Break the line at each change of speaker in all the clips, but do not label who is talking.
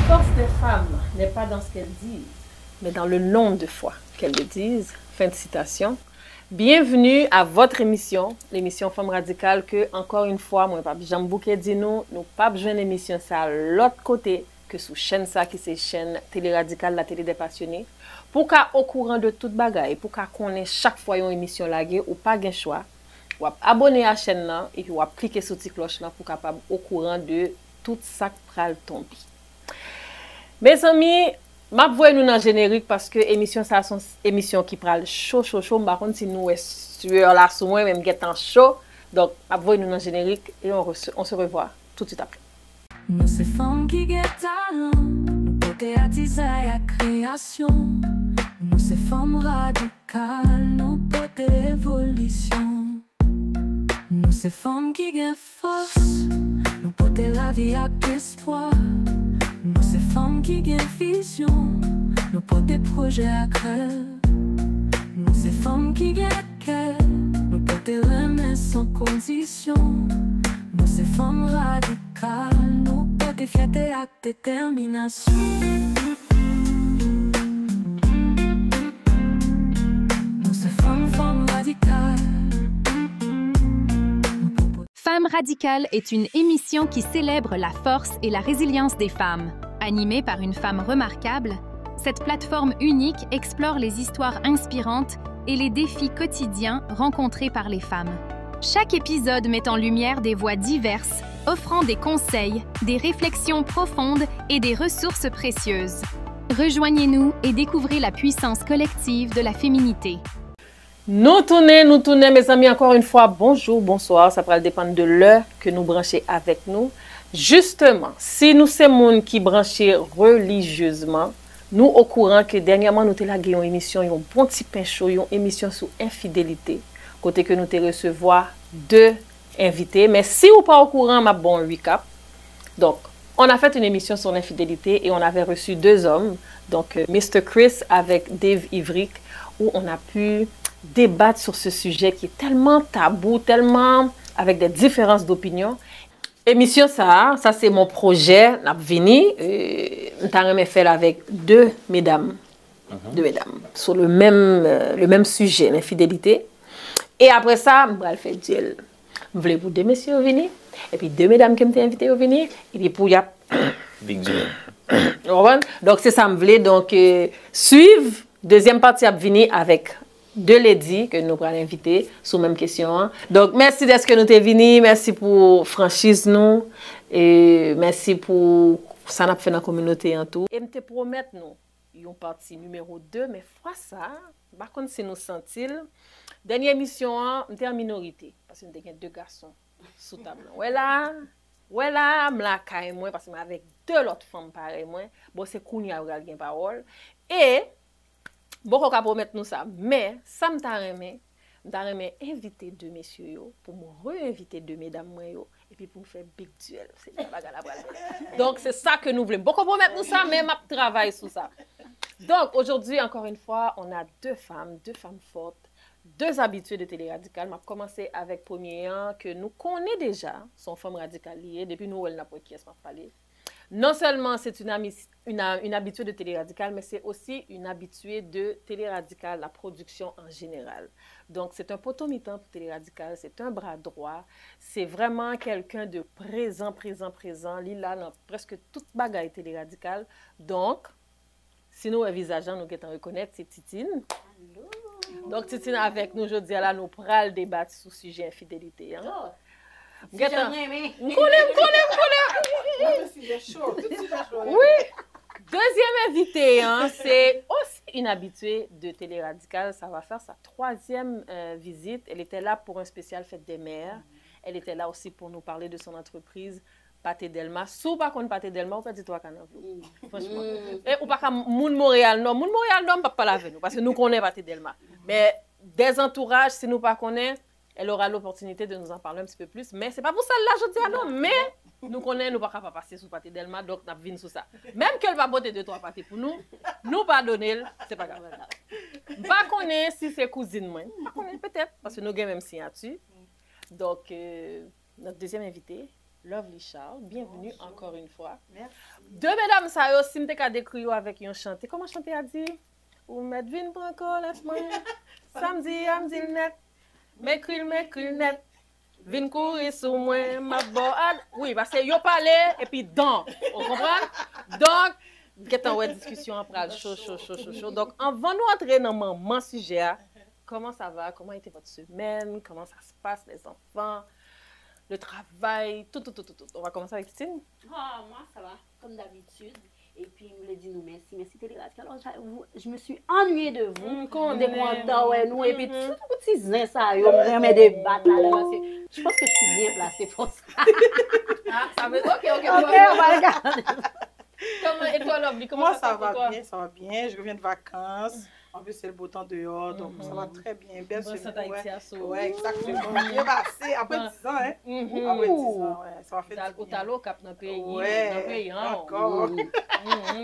force des femmes n'est pas dans ce qu'elles disent, mais dans le nombre de fois qu'elles le disent. Fin de citation. Bienvenue à votre émission, l'émission Femmes Radicales, que, encore une fois, moi, Pape Jean Bouquet dit nous pas besoin d'émission ça à l'autre côté que sous chaîne ça, qui c'est chaîne Télé Radicale, la télé des passionnés, pour qu'à au courant de toute bagaille, pour qu'à connaître chaque fois une émission laguée ou pas gain choix, ou abonner à la chaîne là, et puis ou cliquer sur la cloche là pour capable au courant de tout ça qui pral tomber. Mes amis, m'a voye nous dans générique parce que émission ça son émission qui pral chaud par contre si nous est sueur là sous moi même get en chaud. Donc m'a voye nous dans générique et on se revoit tout de suite après.
Nous ces femmes qui get talent, nous côté artisan et création. Nous ces femmes radicales, nous côté évolution. Nous ces femmes qui get force, nous côté la vie avec espoir. Nous ces femmes qui gagnent vision, nous portons des projets à cœur. Nous ces femmes qui gagnent cœur, nous portons remèdes sans condition. Nous ces femmes radicales, nous portons fierté à détermination. Nous ces femmes radicales.
Femmes radicales est une émission qui célèbre la force et la résilience des femmes. Animée par une femme remarquable, cette plateforme unique explore les histoires inspirantes et les défis quotidiens rencontrés par les femmes. Chaque épisode met en lumière des voix diverses, offrant des conseils, des réflexions profondes et des ressources précieuses. Rejoignez-nous et découvrez la puissance collective de la féminité.
Nous tournons, mes amis, encore une fois, bonjour, bonsoir, ça va dépendre de l'heure que nous branchez avec nous. Justement, si nous sommes qui branchés religieusement, nous au courant que dernièrement nous avons une émission, un bon petit pain chaud, une émission sur infidélité, côté que nous te recevoir deux invités. Mais si vous pas au courant, ma bon recap. Donc, on a fait une émission sur l'infidélité et on avait reçu deux hommes, donc Mr. Chris avec Dave Ivric, où on a pu débattre sur ce sujet qui est tellement tabou, tellement avec des différences d'opinion. Émission ça c'est mon projet, n'a venu, je fait avec deux mesdames, sur le même sujet, l'infidélité. Et après ça, je vais faire duel. Voulez-vous deux messieurs venir? Et puis deux mesdames qui m'ont invité à venir. Et puis pour y a
Big duel.
Donc c'est ça, je voulais donc suivre. Deuxième partie à venir avec deux ladies que nous allons inviter sur la même question. Donc, merci d'être que nous t'es venus, merci pour franchise nous, et merci pour ça n'a fait dans la communauté en tout. Et me te promettre nous, une partie numéro 2, mais fois ça, par contre, si nous sentil, dernière émission, on était en minorité, parce que nous avons deux garçons sous table. Voilà, m'la caille moi, parce que avec deux autres femmes pareil moi, bon, c'est Kounia qui a une parole. Et bon, on va promettre nous ça, mais ça me t'a remis inviter deux messieurs yo, pour me réinviter deux mesdames moi yo, et puis pour faire big duel. C'est la bagarre la balle. Donc c'est ça que nous voulons. Bon, on promettre nous ça, mais m'a travaille sur ça. Donc aujourd'hui, encore une fois, on a deux femmes fortes, deux habituées de Télé Radicale. M'a commencé avec première que nous connaissons déjà, son femme radicale liée depuis nous elle n'a pas qui est m'a parlé. Non seulement c'est une habituée de Télé Radicale, mais c'est aussi une habituée de Télé Radicale, la production en général. Donc, c'est un potomitan pour Télé Radicale, c'est un bras droit, c'est vraiment quelqu'un de présent. Lila dans presque toute bagaille Télé Radicale. Donc, si nous envisageons, nous allons reconnaître, c'est Titine. Allô. Donc, Titine avec nous aujourd'hui, là, nous pral débattre sur le sujet infidélité. Hein? Oh. Oui. Deuxième invité, hein, c'est aussi une habituée de Télé Radicale. Ça va faire sa troisième visite. Elle était là pour un spécial Fête des Mères. Elle était là aussi pour nous parler de son entreprise Pâté Delma. Sous par contre Pâté Delma, ou pas dit toi canard. Franchement. Et ou pas comme Moun Montréal non, Moun Montréal non pas parler avec nous parce que nous connaissons Pâté Delma. Mais des entourages si nous pas connaissons, elle aura l'opportunité de nous en parler un petit peu plus. Mais c'est pas pour ça là je dis non, mais nous connaissons, nous pas capable passer sous Pâté Delma, donc nous venons sur ça. Même qu'elle va botter 2-3 pâtés pour nous pardonner, c'est pas grave. Pas connaître si c'est cousine moi. Pas connaître peut-être parce que nous avons même signature. Donc notre deuxième invité, Lovely Charles. Bienvenue encore une fois.
Merci.
Deux mesdames, ça yo, si m'te ka décrire avec yon chanté. Comment chanter a dit? Ou met vin pran laisse-moi. Samedi, amdi net. M'écrit net. Vin courir sous moi, ma boade. Oui, parce que yo parlé et puis dans. On comprend? Donc, get en ouais discussion après chaud. Donc, avant nous entrer dans mon sujet, comment ça va? Comment était votre semaine? Comment ça se passe, les enfants? Le travail, tout. On va commencer avec Tine.
Ah, moi, ça va, comme d'habitude. Et puis, il me dit nous merci Télé-Radio. Alors, je me suis ennuyée de vous.
Qu'on
est content, ouais, nous. Et puis, tout petit zin, ça, yo, me met des battes là. Je pense que je suis bien placée pour ça.
Ah, ça veut dire, ok,
Ok, on va regarder.
Et toi, Lovely, comment
Moi,
ça
ça
va pour toi?
va bien. Je reviens de vacances. En plus, c'est le beau temps dehors, donc ça va très bien. Belle
Bon, ça t'a été à saut.
Ouais, exactement. Bien passé. Après 10 ans, hein. Après 10 ans, ouais. Ça va faire
Au talo cap dans le pays.
Ouais, encore.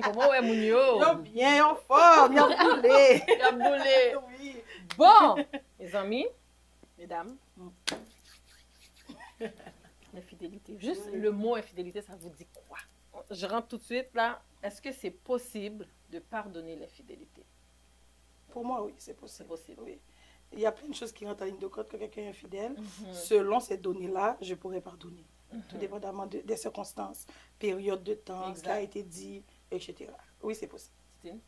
Comment ouais, moun yo?
Yo bien, en forme, bien boulé.
Y'a boulé.
Oui.
Bon, mes amis, mesdames, l'infidélité. Juste le mot infidélité, ça vous dit quoi? Je rentre tout de suite là. Est-ce que c'est possible de pardonner l'infidélité?
Pour moi, oui, c'est
C'est
possible.
possible.
Oui. Il y a plein de choses qui rentrent en ligne de compte quand quelqu'un est infidèle. Selon ces données-là, je pourrais pardonner. Tout dépendamment des circonstances, période de temps, ce qui a été dit, etc. Oui, c'est possible.
Christine?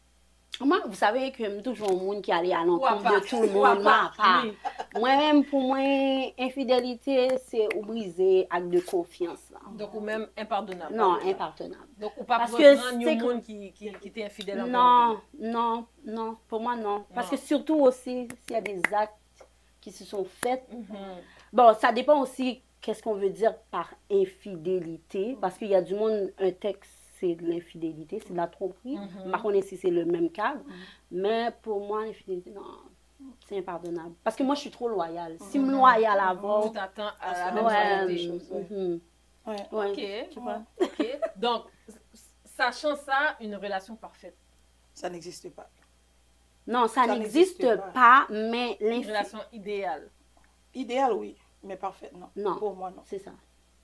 Moi, vous savez que je suis toujours un monde qui allait à
Ou à
l'encontre
part.
de tout le
Ou à
monde.
part,
Moi,
oui.
Moi-même, pour moi, infidélité, c'est briser acte de confiance. Là.
Donc, ou même impardonnable.
Non, impardonnable.
Donc, ou pas
Parce
pour
que
prendre
c'est
un
que-
monde qui t'est infidèle envers
Non, pour moi, non. Parce
Non.
que surtout aussi, s'il y a des actes qui se sont faits,
lui.
bon, ça dépend aussi qu'est-ce qu'on veut dire par infidélité, parce qu'il y a du monde, un texte, c'est de l'infidélité, c'est de la tromperie. Par contre, si c'est le même cadre. Mais pour moi, l'infidélité, non, c'est impardonnable. Parce que moi, je suis trop loyale. Si je suis loyale avant,
Tu t'attends à la même
ouais,
chose.
Ouais.
ouais.
Ok,
Tu vois?
ok. Donc, sachant ça, une relation parfaite.
Ça n'existe pas.
Non, ça
Ça
n'existe
n'existe
pas, mais
Une
l'infidélité,
relation idéale.
Idéal, oui, mais parfait, non.
Non.
Pour moi, non.
c'est ça.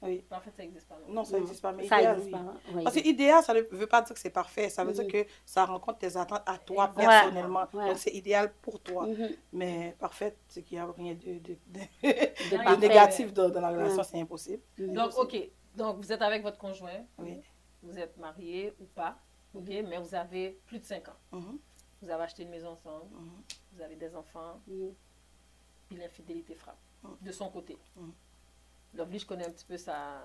Oui.
Parfaite, ça n'existe pas. non.
Non, ça n'existe pas, mais
Ça
idéal,
n'existe
oui.
pas. Oui.
Parce que idéal, ça ne veut pas dire que c'est parfait. Ça veut dire que ça rencontre tes attentes à toi
Ouais.
personnellement.
Ouais.
Donc, c'est idéal pour toi.
Mhm.
Mais parfait, c'est qu'il n'y a rien de
De
parfait.
négatif dans la relation, c'est impossible.
Donc, ok. Donc, vous êtes avec votre conjoint.
Oui.
Vous êtes mariés ou pas. Ok, mais vous avez plus de 5 ans.
Mhm.
Vous avez acheté une maison ensemble. Vous avez des enfants.
Mhm.
Puis l'infidélité frappe. De son côté.
Mhm.
Lovely, je connais un petit peu ça.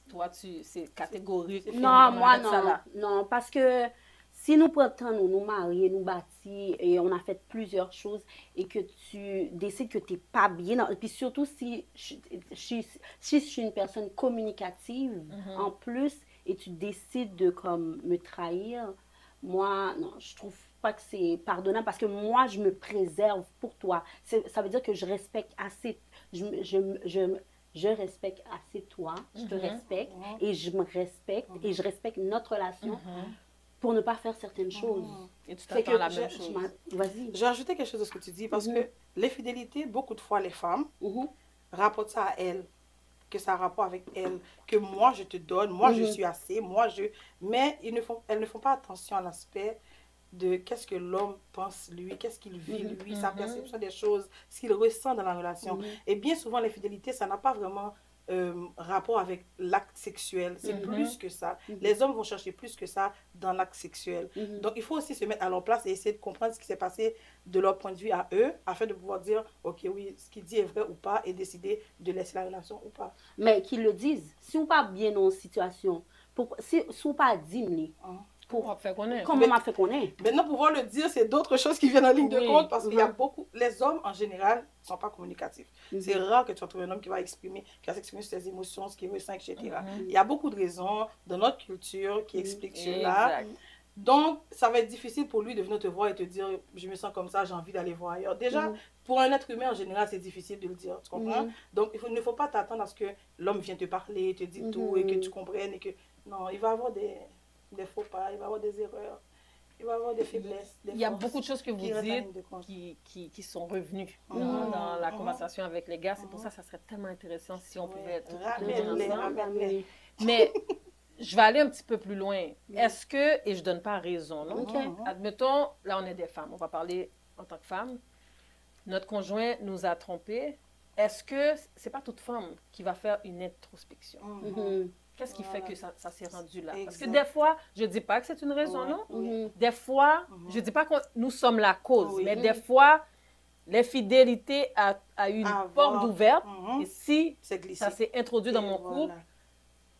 Toi, c'est catégorique.
Non, moi,
Arrête ça
non.
là.
Non, parce que si nous prétendons nous marier, nous bâtir, et on a fait plusieurs choses, et que tu décides que tu n'es pas bien, et puis surtout si je suis une personne communicative, en plus, et tu décides de comme me trahir, moi, non, je trouve pas que c'est pardonnable, parce que moi, je me préserve pour toi. Ça veut dire que je respecte assez, je respecte assez toi, je te respecte, et je me respecte, et je respecte notre relation pour ne pas faire certaines choses.
Et tu
Fait
t'attends
que
la même chose.
Vas-y.
Je vais ajouter quelque chose de ce que tu dis, parce que l'infidélité, beaucoup de fois, les femmes
Mhm.
rapportent ça à elles, que ça a rapport avec elles, que moi, je te donne, moi, je suis assez, moi, je... Mais elles ne font pas attention à l'aspect de qu'est-ce que l'homme pense lui, qu'est-ce qu'il vit lui, sa perception des choses, ce qu'il ressent dans la relation. Et bien souvent, l'infidélité, ça n'a pas vraiment rapport avec l'acte sexuel. C'est plus que ça. Les hommes vont chercher plus que ça dans l'acte sexuel. Donc, il faut aussi se mettre à leur place et essayer de comprendre ce qui s'est passé de leur point de vue à eux, afin de pouvoir dire, ok, oui, ce qu'il dit est vrai ou pas, et décider de laisser la relation ou pas.
Mais qu'ils le disent. Si on pas bien dans une situation, si on pas dit,
Pour faire connaître.
comment m'a fait connaître?
Maintenant, pouvoir le dire, c'est d'autres choses qui viennent en ligne de
Oui.
compte, parce qu'il y a beaucoup... Les hommes, en général, ne sont pas communicatifs. C'est rare que tu vas trouver un homme qui va s'exprimer sur ses émotions, ce qu'il ressent, etc. Il y a beaucoup de raisons dans notre culture qui expliquent cela.
Exact.
Donc, ça va être difficile pour lui de venir te voir et te dire, je me sens comme ça, j'ai envie d'aller voir ailleurs. Déjà, pour un être humain, en général, c'est difficile de le dire, tu comprends? Donc, il ne faut pas t'attendre à ce que l'homme vienne te parler, te dise tout, et que tu comprennes, et que... Non, il va avoir des faux pas, il va avoir des erreurs. Il va y avoir des faiblesses.
Il y a beaucoup de choses que vous
qui
dites
retiennent de compte.
qui sont revenues dans la conversation avec les gars. C'est pour ça que ça serait tellement intéressant si on pouvait être
Ramène-les,
ensemble.
ramène-les.
Mais je vais aller un petit peu plus loin. Est-ce que, et je ne donne pas raison, non?
Ok.
Admettons, là on est des femmes, on va parler en tant que femme. Notre conjoint nous a trompés. Est-ce que c'est pas toute femme qui va faire une introspection?
Mhm.
Qu'est-ce qui fait que ça s'est rendu là? Parce que
Exact.
des fois, je ne dis pas que c'est une raison,
Ouais.
non?
Mhm.
Des fois, je ne dis pas que nous sommes la cause,
Oui.
mais des fois, l'infidélité a eu une
Avoir.
porte ouverte.
Mhm.
Et si
C'est glissé.
ça s'est introduit dans
Et
mon
voilà.
couple,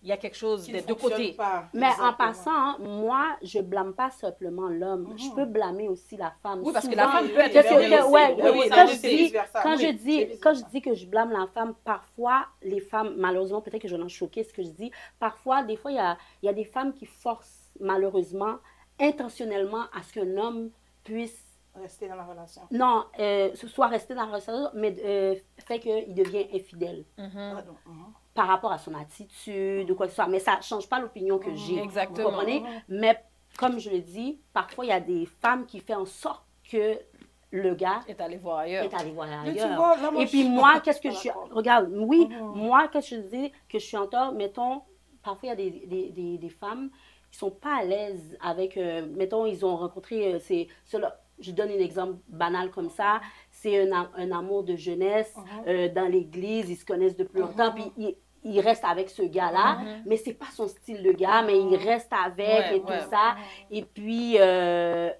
il y a quelque chose
Qui
des
ne
deux
fonctionne
côtés.
pas.
Mais en
Exactement.
passant, hein, moi, je blâme pas simplement l'homme. Je peux blâmer aussi la femme.
Oui, parce que
Souvent,
la femme peut être
qu'est-ce que-
infidèle aussi.
ouais,
Oui, oui,
quand
ça,
je
je sais.
dis-
vice-versa.
Quand
Oui,
je
c'est
dis,
vice-versa.
quand je dis que je blâme la femme, parfois, les femmes, malheureusement, peut-être que je vais en choquer ce que je dis, parfois, des fois, il y a des femmes qui forcent, malheureusement, intentionnellement, à ce qu'un homme puisse,
Rester dans la relation.
non, soit rester dans la relation, mais fait qu'il devient infidèle
Pardon.
par rapport à son attitude ou quoi que ce soit. Mais ça ne change pas l'opinion que j'ai.
Exactement.
Vous comprenez? Mais comme je le dis, parfois, il y a des femmes qui font en sorte que le gars
Est allé voir ailleurs.
est allé voir
Mais tu
ailleurs.
vois, là, moi,
Et puis
je-
moi, qu'est-ce que
Pas
je suis...
d'accord.
Regarde, oui, moi, qu'est-ce que je dis que je suis en tort, mettons, parfois, il y a des femmes qui sont pas à l'aise avec, mettons, ils ont rencontré, je donne un exemple banal comme ça, c'est un amour de jeunesse dans l'église, ils se connaissent depuis longtemps, puis il reste avec ce gars-là, mais c'est pas son style de gars, mais il reste avec
Ouais,
et
ouais.
tout ça, et puis, tu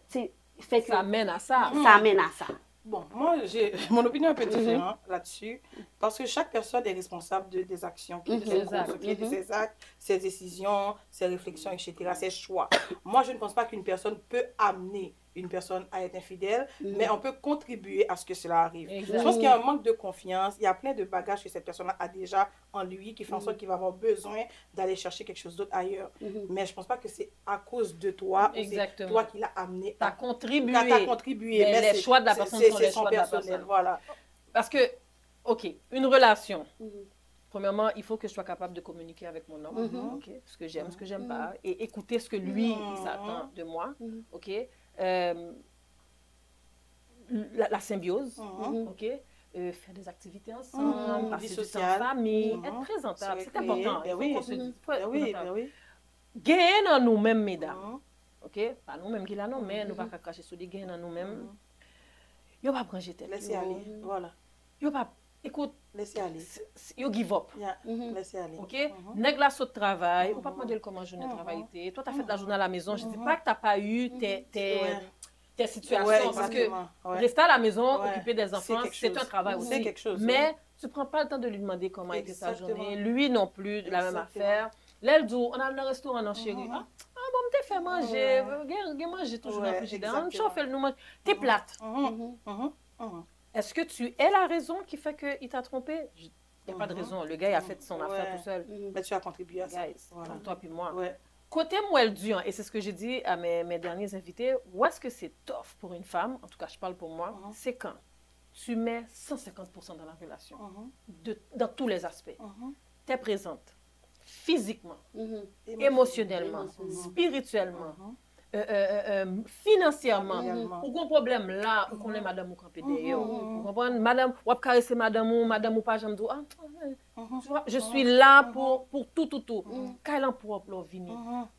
sais, fait que
Ça mène à ça.
ça amène à ça.
Bon, moi, j'ai mon opinion est un peu différente là-dessus, parce que chaque personne est responsable des actions, de ses
Exact.
causes, de ses actes, ses décisions, ses réflexions, etc., ses choix. Moi, je ne pense pas qu'une personne peut amener une personne à être infidèle, mais on peut contribuer à ce que cela arrive.
Exact.
Je pense qu'il y a un manque de confiance, il y a plein de bagages que cette personne a déjà en lui, qui fait en sorte qu'il va avoir besoin d'aller chercher quelque chose d'autre ailleurs. Mais je ne pense pas que c'est à cause de toi, ou c'est
Exactement.
toi qui l'as amené
T'as
à
contribué.
T'as contribué.
Mais les
c'est-
choix de la
c'est-
personne
c'est-
sont
c'est
les
son
choix de la
personnel,
personne.
voilà.
Parce que, OK, une relation. Premièrement, il faut que je sois capable de communiquer avec mon homme. OK? Ce que j'aime, ce que j'aime pas. Et écouter ce que lui, il s'attend de moi. OK? La symbiose. OK? Faire des activités ensemble, passer
Vie
du temps en
sociale.
famille, être présentable. C'est important.
Ben
Il faut
oui,
qu'on se dise, faut être
ben oui,
présentable.
ben oui.
Gagner dans nous-mêmes, mesdames. OK? Pas nous-mêmes qui l'avons, mais nous ne pouvons pas cracher sur les gains dans nous-mêmes. Yo pas brancher tête.
Laissez aller, voilà.
Yo pas, écoute,
Laissez aller.
yo give up.
Yeah, Laissez aller.
OK? Nèg la saute travail, on pas demander comment journée travail était. Toi, tu as fait la journée à la maison. Je dis pas que tu n'as pas eu tes situations.
Ouais,
parce que
exactement. Ouais.
rester à la maison,
Ouais.
occuper des enfants,
quelque
c'est
chose.
un travail aussi.
C'est quelque chose,
Mais tu prends pas le temps de lui demander comment était sa
Exactement.
journée. Lui non plus, la même
Exactement.
affaire. L'aile dit, on a le restaurant en chérie. Ah, bon, m'te fait manger. J'ai mangé toujours dans le
Ouais,
frigidaire. On me
exactement.
chauffe, nous mange. T'es plate. Est-ce que tu es la raison qui fait qu'il t'a trompé? Il n'y a pas de raison. Le gars, il a fait son affaire
Ouais.
tout seul.
Mais tu as contribué à ça.
Guys,
Voilà.
toi puis moi.
Ouais.
Côté moelle-dur, et c'est ce que j'ai dit à mes derniers invités, où est-ce que c'est tough pour une femme, en tout cas je parle pour moi, c'est quand tu mets 150% dans la relation, dans tous les aspects. Tu es présente, physiquement, émotionnellement, spirituellement, financièrement, ou qu'on problème là, ou qu'on est madame ou campé derrière. Vous comprenez? Madame, ou caresser madame ou pas, j'aime dire, tu vois, je suis là pour tout. Quand elle est propre, là, vini.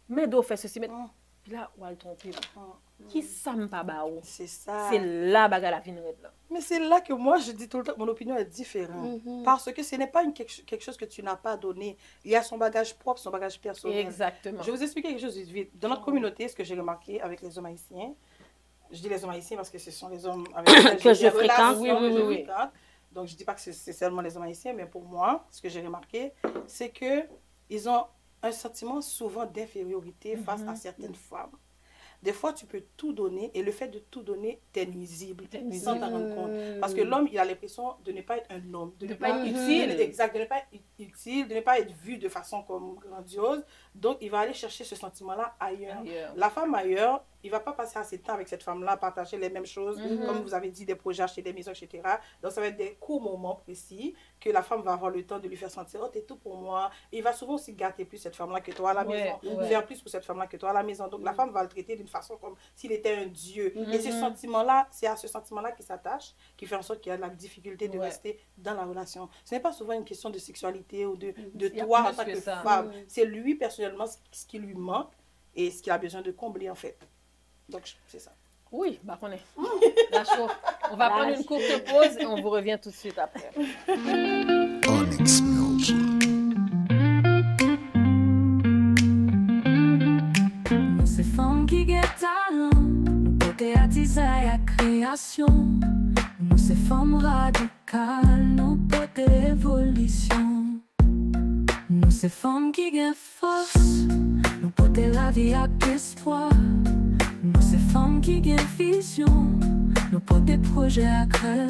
Mais d'où fait ceci, mais puis là, où elle trompe. Qui ça me pas baou?
C'est ça.
C'est là, bagarre la vinrette là.
Mais c'est là que moi, je dis tout le temps que mon opinion est différente. Parce que ce n'est pas quelque chose que tu n'as pas donné. Il y a son bagage propre, son bagage personnel.
Exactement.
Je vais vous expliquer quelque chose vite. Dans notre communauté, ce que j'ai remarqué avec les hommes haïtiens, je dis les hommes haïtiens parce que ce sont les hommes avec lesquels
Que
j'ai
je
des
fréquente.
relations, que je
Oui.
fréquente. Donc, je ne dis pas que c'est seulement les hommes haïtiens, mais pour moi, ce que j'ai remarqué, c'est qu'ils ont un sentiment souvent d'infériorité face à certaines femmes. Des fois, tu peux tout donner et le fait de tout donner, t'es nuisible sans t'en rendre compte. Parce que l'homme, il a l'impression de ne pas être un homme, de ne pas être utile. Exact, de ne pas être utile, de ne pas être vu de façon comme grandiose. Donc, il va aller chercher ce sentiment-là ailleurs. La femme ailleurs, il ne va pas passer assez de temps avec cette femme-là, partager les mêmes choses, comme vous avez dit, des projets, acheter des maisons, etc. Donc, ça va être des courts moments précis que la femme va avoir le temps de lui faire sentir, oh, t'es tout pour moi. Et il va souvent aussi gâter plus cette femme-là que toi à la maison, faire plus pour cette femme-là que toi à la maison. Donc, la femme va le traiter d'une d'une façon comme s'il était un dieu. Et ce sentiment-là, c'est à ce sentiment-là qu'il s'attache, qui fait en sorte qu'il y a de la difficulté de rester dans la relation. Ce n'est pas souvent une question de sexualité ou de toi en tant que femme. C'est lui, personnellement, ce qui lui manque et ce qu'il a besoin de combler, en fait. Donc, c'est ça.
Oui, bah on est. La chaud. On va prendre une courte pause et on vous revient tout de suite après.
Onyx Music. Nous ces femmes qui ont talent, nous porter à design à création. Nous ces femmes radicales, nous porter évolution. Nous ces femmes qui ont force, nous porter la vie à espoir. Nous ces femmes qui ont vision, nous porter des projets à cœur.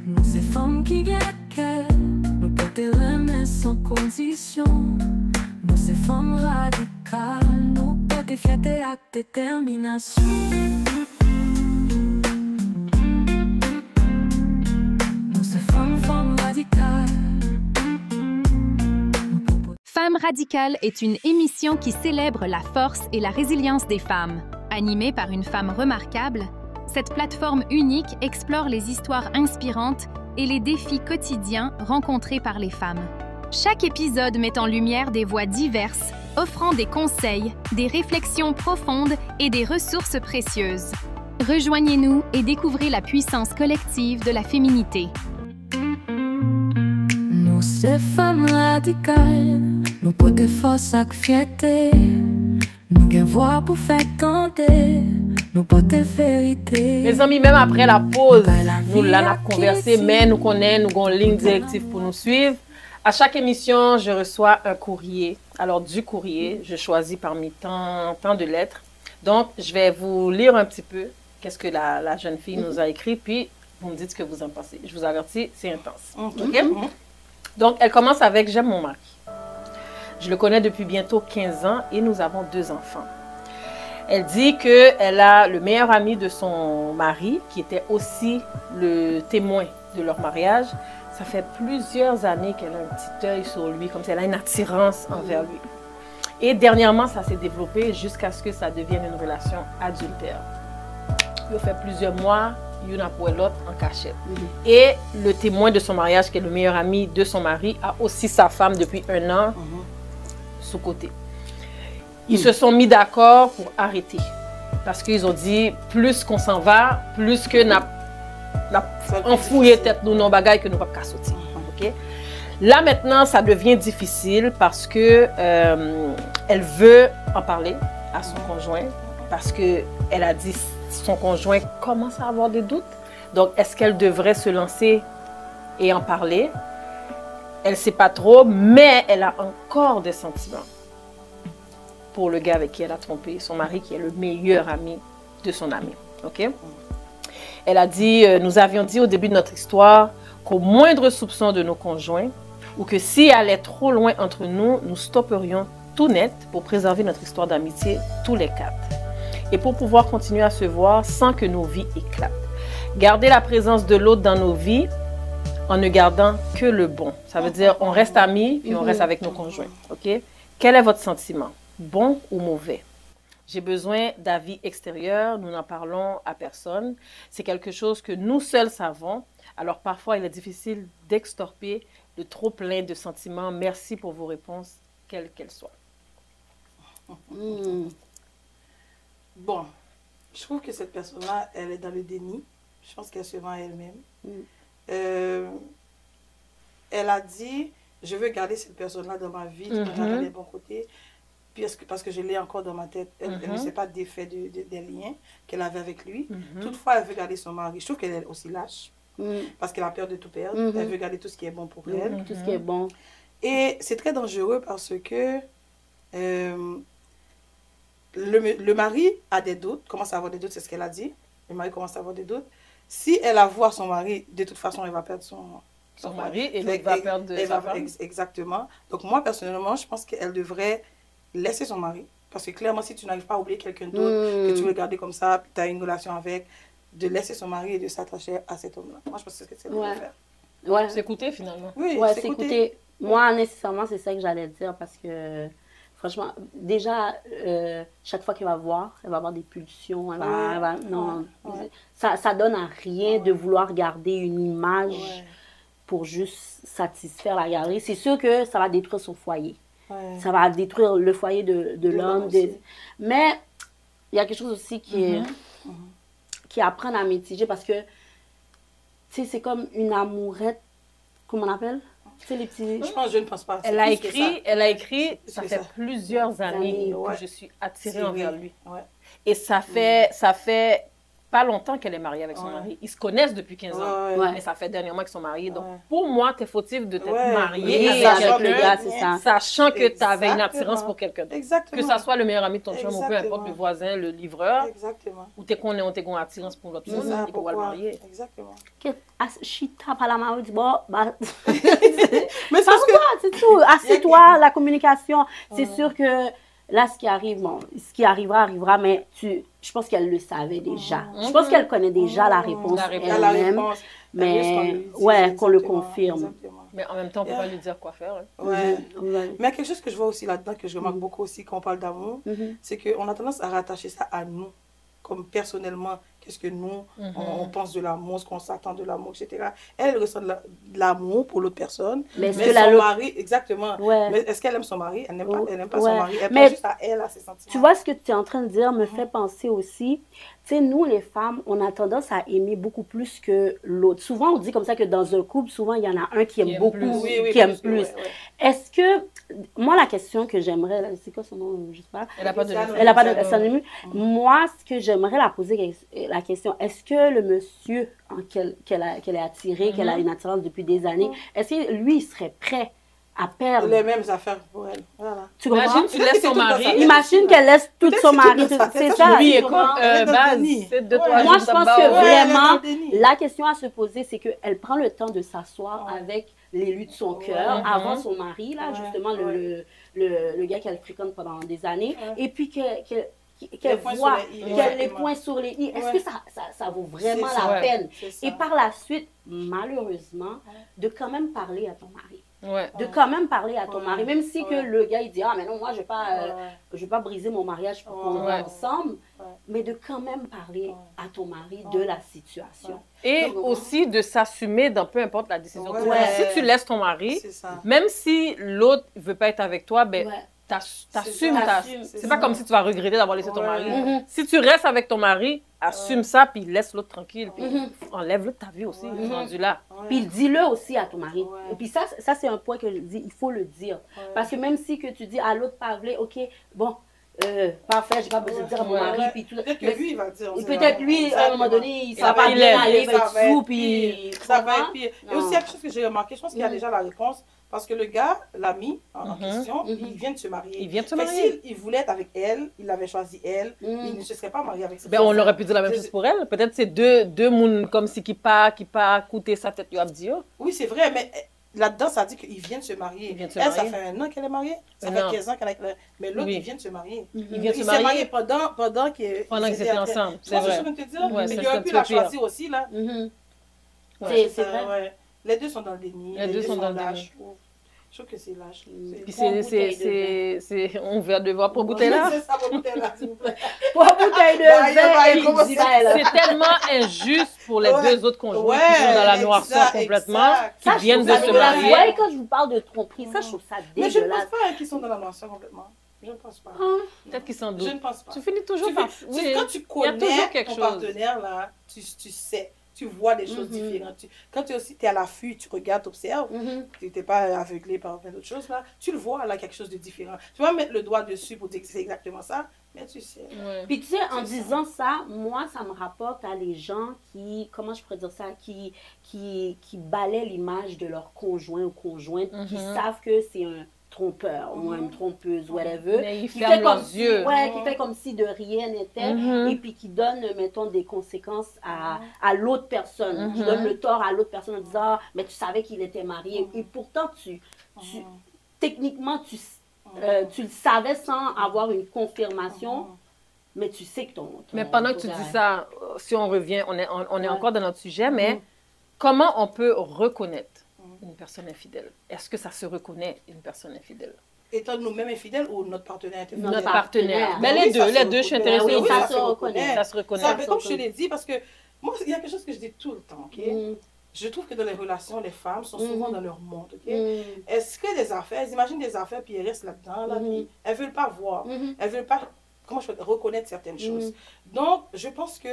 Nous ces femmes qui ont cœur, nous porter remède sans condition. Nous ces femmes radicales, nous porter fierté à détermination. Nous ces femmes radicales.
Femmes radicales est une émission qui célèbre la force et la résilience des femmes. Animée par une femme remarquable, cette plateforme unique explore les histoires inspirantes et les défis quotidiens rencontrés par les femmes. Chaque épisode met en lumière des voix diverses, offrant des conseils, des réflexions profondes et des ressources précieuses. Rejoignez-nous et découvrez la puissance collective de la féminité.
Nous, ces femmes radicales, nous portons force et fierté. Nous avons voix pour faire canter, nous portons vérité.
Mes amis, même après la pause, nous l'avons conversé, mais nous connaissons, nous avons une ligne directive pour nous suivre. À chaque émission, je reçois un courrier. Alors, du courrier, je choisis parmi tant de lettres. Donc, je vais vous lire un petit peu qu'est-ce que la jeune fille nous a écrit, puis vous me dites ce que vous en pensez. Je vous avertis, c'est intense. OK? Donc, elle commence avec « J'aime mon mari. Je le connais depuis bientôt 15 ans et nous avons 2 enfants. » Elle dit qu'elle a le meilleur ami de son mari, qui était aussi le témoin de leur mariage. Ça fait plusieurs années qu'elle a un petit œil sur lui, comme si elle a une attirance envers lui. Et dernièrement, ça s'est développé jusqu'à ce que ça devienne une relation adultère. Il a fait plusieurs mois, une après l'autre en cachette. Et le témoin de son mariage, qui est le meilleur ami de son mari, a aussi sa femme depuis 1 an sous côté. Ils se sont mis d'accord pour arrêter. Parce qu'ils ont dit, plus qu'on s'en va, plus que n'a enfouillé tête nous non bagaille que nous ne pouvons pas sortir. Okay? Là maintenant, ça devient difficile parce que elle veut en parler à son conjoint parce que elle a dit son conjoint commence à avoir des doutes. Donc, est-ce qu'elle devrait se lancer et en parler? Elle ne sait pas trop, mais elle a encore des sentiments pour le gars avec qui elle a trompé son mari, qui est le meilleur ami de son ami. OK? Elle a dit, nous avions dit au début de notre histoire qu'au moindre soupçon de nos conjoints, ou que si allait trop loin entre nous, nous stopperions tout net pour préserver notre histoire d'amitié tous les 4. Et pour pouvoir continuer à se voir sans que nos vies éclatent. Garder la présence de l'autre dans nos vies en ne gardant que le bon. Ça veut dire on reste amis puis on reste avec nos conjoints. OK? Quel est votre sentiment? Bon ou mauvais? J'ai besoin d'avis extérieurs, nous n'en parlons à personne. C'est quelque chose que nous seuls savons. Alors parfois, il est difficile d'extorper le trop plein de sentiments. Merci pour vos réponses, quelles qu'elles soient.
Bon, je trouve que cette personne-là, elle est dans le déni. Je pense qu'elle se ment elle-même. Elle a dit, je veux garder cette personne-là dans ma vie, je veux garder les bons côtés, parce que je l'ai encore dans ma tête. Elle ne s'est pas défait des liens qu'elle avait avec lui. Toutefois, elle veut garder son mari. Je trouve qu'elle est aussi lâche, parce qu'elle a peur de tout perdre. Elle veut garder tout ce qui est bon pour elle.
Tout ce qui est bon.
Et c'est très dangereux parce que le mari a des doutes, commence à avoir des doutes, c'est ce qu'elle a dit. Le mari commence à avoir des doutes. Si elle avoue son mari, de toute façon, elle va perdre son
mari et l'autre va perdre sa femme.
Exactement. Donc moi, personnellement, je pense qu'elle devrait laisser son mari. Parce que clairement, si tu n'arrives pas à oublier quelqu'un d'autre, que tu veux le garder comme ça, tu as une relation avec, de laisser son mari et de s'attacher à cet homme-là. Moi, je pense que c'est ce qu'elle devrait faire.
Ouais.
S'écouter finalement.
Oui,
ouais, s'écouter. Moi, nécessairement, c'est ça que j'allais dire parce que Franchement, déjà, chaque fois qu'elle va voir, elle va avoir des pulsions. Non, ça donne à rien de vouloir garder une image pour juste satisfaire la galerie. C'est sûr que ça va détruire son foyer. Ça va détruire le foyer de l'homme. Mais il y a quelque chose aussi qui apprend à mitiger parce que, tu sais, c'est comme une amourette, comment on appelle?
Je ne pense pas.
Elle a écrit, ça fait plusieurs années que je suis attirée envers lui. Et ça fait pas longtemps qu'elle est mariée avec son mari. Ils se connaissent depuis 15 ans. Mais ça fait dernièrement qu'ils sont mariés. Donc, pour moi, tu es fautif de t'être mariée avec quelqu'un, sachant que tu avais une attirance pour quelqu'un d'autre. Que ça soit le meilleur ami de ton chum ou peu importe, le voisin, le livreur. Ou tu es qu'on ait une attirance pour l'autre personne et qu'on va le marier.
Exactement. Chita par la main, dit bon, bah.
Mais
c'est tout. Assieds-toi, la communication. C'est sûr que. Là, ce qui arrive, bon, ce qui arrivera, mais je pense qu'elle le savait déjà. Je pense qu'elle connaît déjà la réponse elle-même. Mais, qu'on le confirme.
Exactement.
Mais en même temps, on ne peut pas lui dire quoi faire.
Mais quelque chose que je vois aussi là-dedans, que je remarque beaucoup aussi quand on parle d'amour, c'est qu'on a tendance à rattacher ça à nous. Comme personnellement, qu'est-ce que nous, on pense de l'amour, ce qu'on s'attend de l'amour, etc. Elle ressent de l'amour pour l'autre personne. Mais son mari, exactement. Mais est-ce qu'elle aime son mari? Elle n'aime pas son mari. Elle pense juste à elle, à ses sentiments.
Tu vois, ce que tu es en train de dire me fait penser aussi, tu sais, nous, les femmes, on a tendance à aimer beaucoup plus que l'autre. Souvent, on dit comme ça que dans un couple, souvent, il y en a un qui aime beaucoup, qui aime plus. Est-ce que, moi, la question que j'aimerais, c'est quoi son nom? Je sais pas.
Elle n'a pas de
synonyme. Moi, ce que j'aimerais la poser la question, est-ce que le monsieur qu'elle est attirée, qu'elle a une attirance depuis des années, est-ce que lui, il serait prêt à perdre
les mêmes affaires pour elle? Voilà.
Tu comprends?
Imagine, tu laisses son mari.
Imagine qu'elle laisse tout son mari. C'est ça.
Oui, écoute, base, c'est de toi.
Moi, je pense que vraiment, la question à se poser, c'est qu'elle prend le temps de s'asseoir avec l'élu de son cœur avant son mari, là, justement, le gars qu'elle fréquente pendant des années, et puis qu'elle voit les points sur les i. Est-ce que ça vaut vraiment la peine? Et par la suite, malheureusement, de quand même parler à ton mari. De quand même parler à ton mari, même si que le gars il dit mais non, moi je vais pas briser mon mariage pour qu'on soit ensemble, mais de quand même parler à ton mari de la situation.
Et aussi de s'assumer dans peu importe la décision. Si tu laisses ton mari, même si l'autre ne veut pas être avec toi, ben t'assumes. C'est pas comme si tu vas regretter d'avoir laissé ton mari. Si tu restes avec ton mari, assume ça, puis laisse l'autre tranquille, puis enlève-le de ta vie aussi, rendu là.
Puis dis-le aussi à ton mari. Et puis ça c'est un point que je dis, il faut le dire. Parce que même si que tu dis à l'autre Pavlé, ok, bon, parfait, j'ai pas besoin de dire à mon mari, puis tout.
Peut-être que lui, il va dire.
Peut-être lui, à un moment donné, il ne va pas bien aller, il va être fou, puis...
Ça va être pire. Et aussi, quelque chose que j'ai remarqué, je pense qu'il y a déjà la réponse, parce que le gars, l'ami en question, il vient de se marier.
Il vient de se marier.
S'il voulait être avec elle, il avait choisi elle, il ne se serait pas marié avec cette
personne. On aurait pu dire la même chose pour elle. Peut-être c'est deux mouns comme si qui pas coûté sa tête, tu as dit.
Oui, c'est vrai, mais là-dedans, ça dit qu'il vient de se marier. Elle, ça fait 1 an qu'elle est mariée. Ça fait 15 ans qu'elle est mariée. Mais l'autre, il vient de se marier.
Il
s'est marié pendant qu'ils
étaient ensemble.
C'est vrai. Je te dire. Mais il aurait pu la choisir aussi, là.
C'est vrai.
Les deux sont dans le déni.
Les deux sont dans le déni.
Je trouve que c'est lâche.
Puis on va devoir pour bouteille là.
C'est ça, pour bouteille là, s'il vous plaît.
Pour bouteille de vin.
C'est tellement injuste pour les deux autres conjoints qui sont dans la noirceur complètement, qui viennent de se marier.
Ouais, quand je vous parle de tromperie, ça, je trouve ça dégueulasse.
Mais je ne pense pas qu'ils sont dans la noirceur complètement. Je ne pense pas.
Peut-être qu'ils s'en doutent.
Je ne pense pas.
Tu finis toujours par...
Quand tu connais ton partenaire, là, tu sais. Tu vois des choses différentes. Quand tu es à l'affût, tu regardes, tu observes, tu n'es pas aveuglé par plein d'autres choses, là, tu le vois, là, quelque chose de différent. Tu vas mettre le doigt dessus pour dire que c'est exactement ça, mais tu sais.
Puis tu sais, en disant ça, moi, ça me rapporte à les gens qui, comment je pourrais dire ça, qui balaient l'image de leur conjoint ou conjointe, qui savent que c'est un trompeur ou une trompeuse, whatever.
Mais ils ferment leurs yeux.
Qui fait comme si de rien n'était et puis qui donne, mettons, des conséquences à l'autre personne, qui donne le tort à l'autre personne en disant mais tu savais qu'il était marié. Et pourtant, techniquement, tu le savais sans avoir une confirmation, mais tu sais que ton
mais pendant que tu dis ça, si on revient, on est encore dans notre sujet, mais comment on peut reconnaître une personne infidèle? Est-ce que ça se reconnaît, une personne infidèle?
étant nous-mêmes infidèles ou notre partenaire est infidèle?
Notre partenaire. Mais
Oui,
les
ça se
deux, je suis
reconnaît.
intéressée.
Oui,
ça
ça
se
se
reconnaît.
reconnaît.
Ça se reconnaît.
Ça, mais comme je te l'ai dit, parce que moi, il y a quelque chose que je dis tout le temps, ok? Je trouve que dans les relations, les femmes sont souvent dans leur monde, ok? Est-ce que des affaires, elles imaginent des affaires, puis elles restent là-dedans, là, puis elles veulent pas voir, elles veulent pas, comment je peux dire, reconnaître certaines choses. Donc, je pense que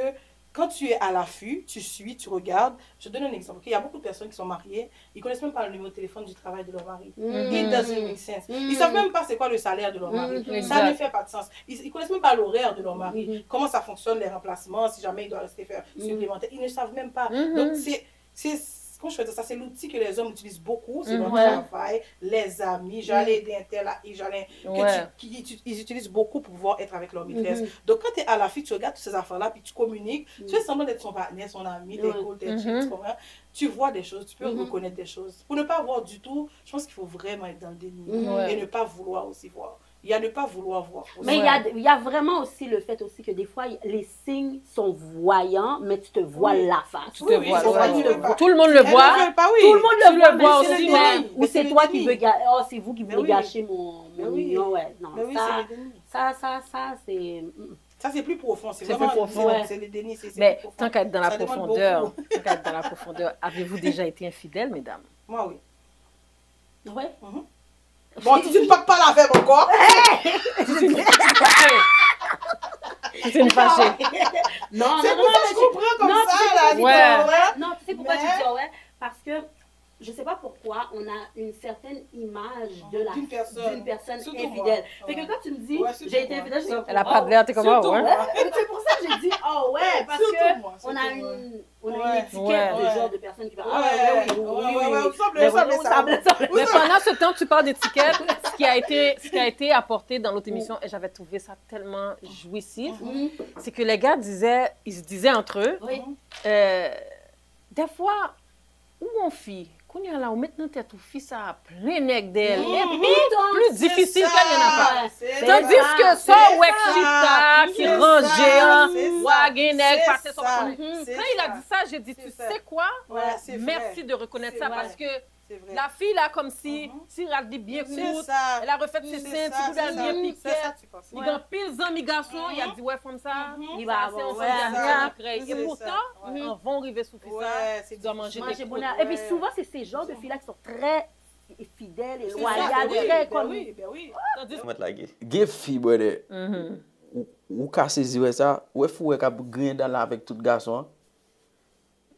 quand tu es à l'affût, tu suis, tu regardes. Je donne un exemple. Okay? Il y a beaucoup de personnes qui sont mariées, ils ne connaissent même pas le numéro de téléphone du travail de leur mari. It doesn't make sense. Ils ne savent même pas c'est quoi le salaire de leur mari. Ça ne fait pas de sens. Ils ne connaissent même pas l'horaire de leur mari. Comment ça fonctionne, les remplacements, si jamais il doit rester faire supplémentaire. Ils ne savent même pas. Donc, comment je fais ça? C'est l'outil que les hommes utilisent beaucoup. C'est leur travail, les amis. J'allais aider un tel, ils utilisent beaucoup pour pouvoir être avec leur maîtresse. Donc, quand tu es à la fille, tu regardes toutes ces affaires-là, puis tu communiques. Tu fais semblant d'être son partenaire, son ami, t'es cool, t'es chill, tu comprends? Tu vois des choses, tu peux reconnaître des choses. Pour ne pas voir du tout, je pense qu'il faut vraiment être dans le déni. Et ne pas vouloir aussi voir. Il y a ne pas vouloir voir.
Mais il y a vraiment aussi le fait aussi que des fois, les signes sont voyants, mais tu te vois la face.
Tu te vois. Tout le monde
Elles
le
ne
voit.
veulent pas, oui.
Tout le monde le voit,
vois
mais
aussi,
mais ou
mais
c'est
c'est
toi
le
qui
déni.
veux gâcher. Oh, c'est vous qui voulez
oui.
gâcher mon union. Ouais, non,
Mais oui,
ça,
c'est le déni.
ça, c'est.
Ça, c'est plus profond. C'est
C'est
vraiment
plus profond.
c'est le déni. C'est
Mais
plus profond.
tant qu'à être dans la
Ça demande
profondeur,
beaucoup.
avez-vous déjà été infidèle, mesdames?
Moi, oui.
Ouais.
Bon, tu ne parles pas la faible encore.
C'est une fâchée.
Non,
C'est pour ça que je comprends comme
non,
ça,
tu sais
là.
pourquoi
Ouais.
je dis ouais? Non, tu sais pourquoi
Mais-
je dis ouais? Parce que je sais pas pourquoi on a une certaine image de la
D'une personne. Surtout
infidèle.
moi.
Fait que quand tu me dis
Ouais, surtout
j'ai été
moi.
infidèle, je dis
Elle a pas de l'air, t'es comme ça, ouais.
C'est pour ça que j'ai dit oh ouais, parce
Surtout
que
moi,
on a
surtout
une
Ouais.
étiquette
Ouais.
de genre de personne qui va
Ouais,
oui.
on semble
Mais
ça.
Mais pendant ce temps, tu parles d'étiquette. Ce qui a été apporté dans l'autre émission, et j'avais trouvé ça tellement jouissif, c'est que les gars ils se disaient entre eux,
Oui.
des fois, où on fit, qu'on y a là, on met dans tête ou fit ça à plein nec d'elle. Et puis, plus difficile qu'elle n'y en a pas. Tandis que ça, ouais, chita, qui rangeait, wagenel, passait son. Quand il a dit ça, j'ai dit, tu sais quoi? Merci de reconnaître ça parce que
C'est vrai.
la fille, là, comme si elle dit bien
C'est
courte,
ça.
elle a refait ses seins, petit bout d'elle bien piqué.
C'est ça, tu penses.
Il y a pile d'amis garçons, il a dit, ouais, comme ça,
Il va
c'est
avoir,
on
ouais,
Et
c'est
pourtant,
ça. Ouais.
on va arriver sous ça.
Ouais,
Tu dois manger
Manger
des
bonheur.
croûtes.
Et puis souvent, c'est ces genres de filles-là qui sont très fidèles et
C'est ça,
loyales,
ben oui,
très
ben
comme.
oui, ben oui.
Tandis
Mwen lage. Ge fi, brother. Ou ka sezi wè sa, ou fou wè ka gren dan la avèk tout gason.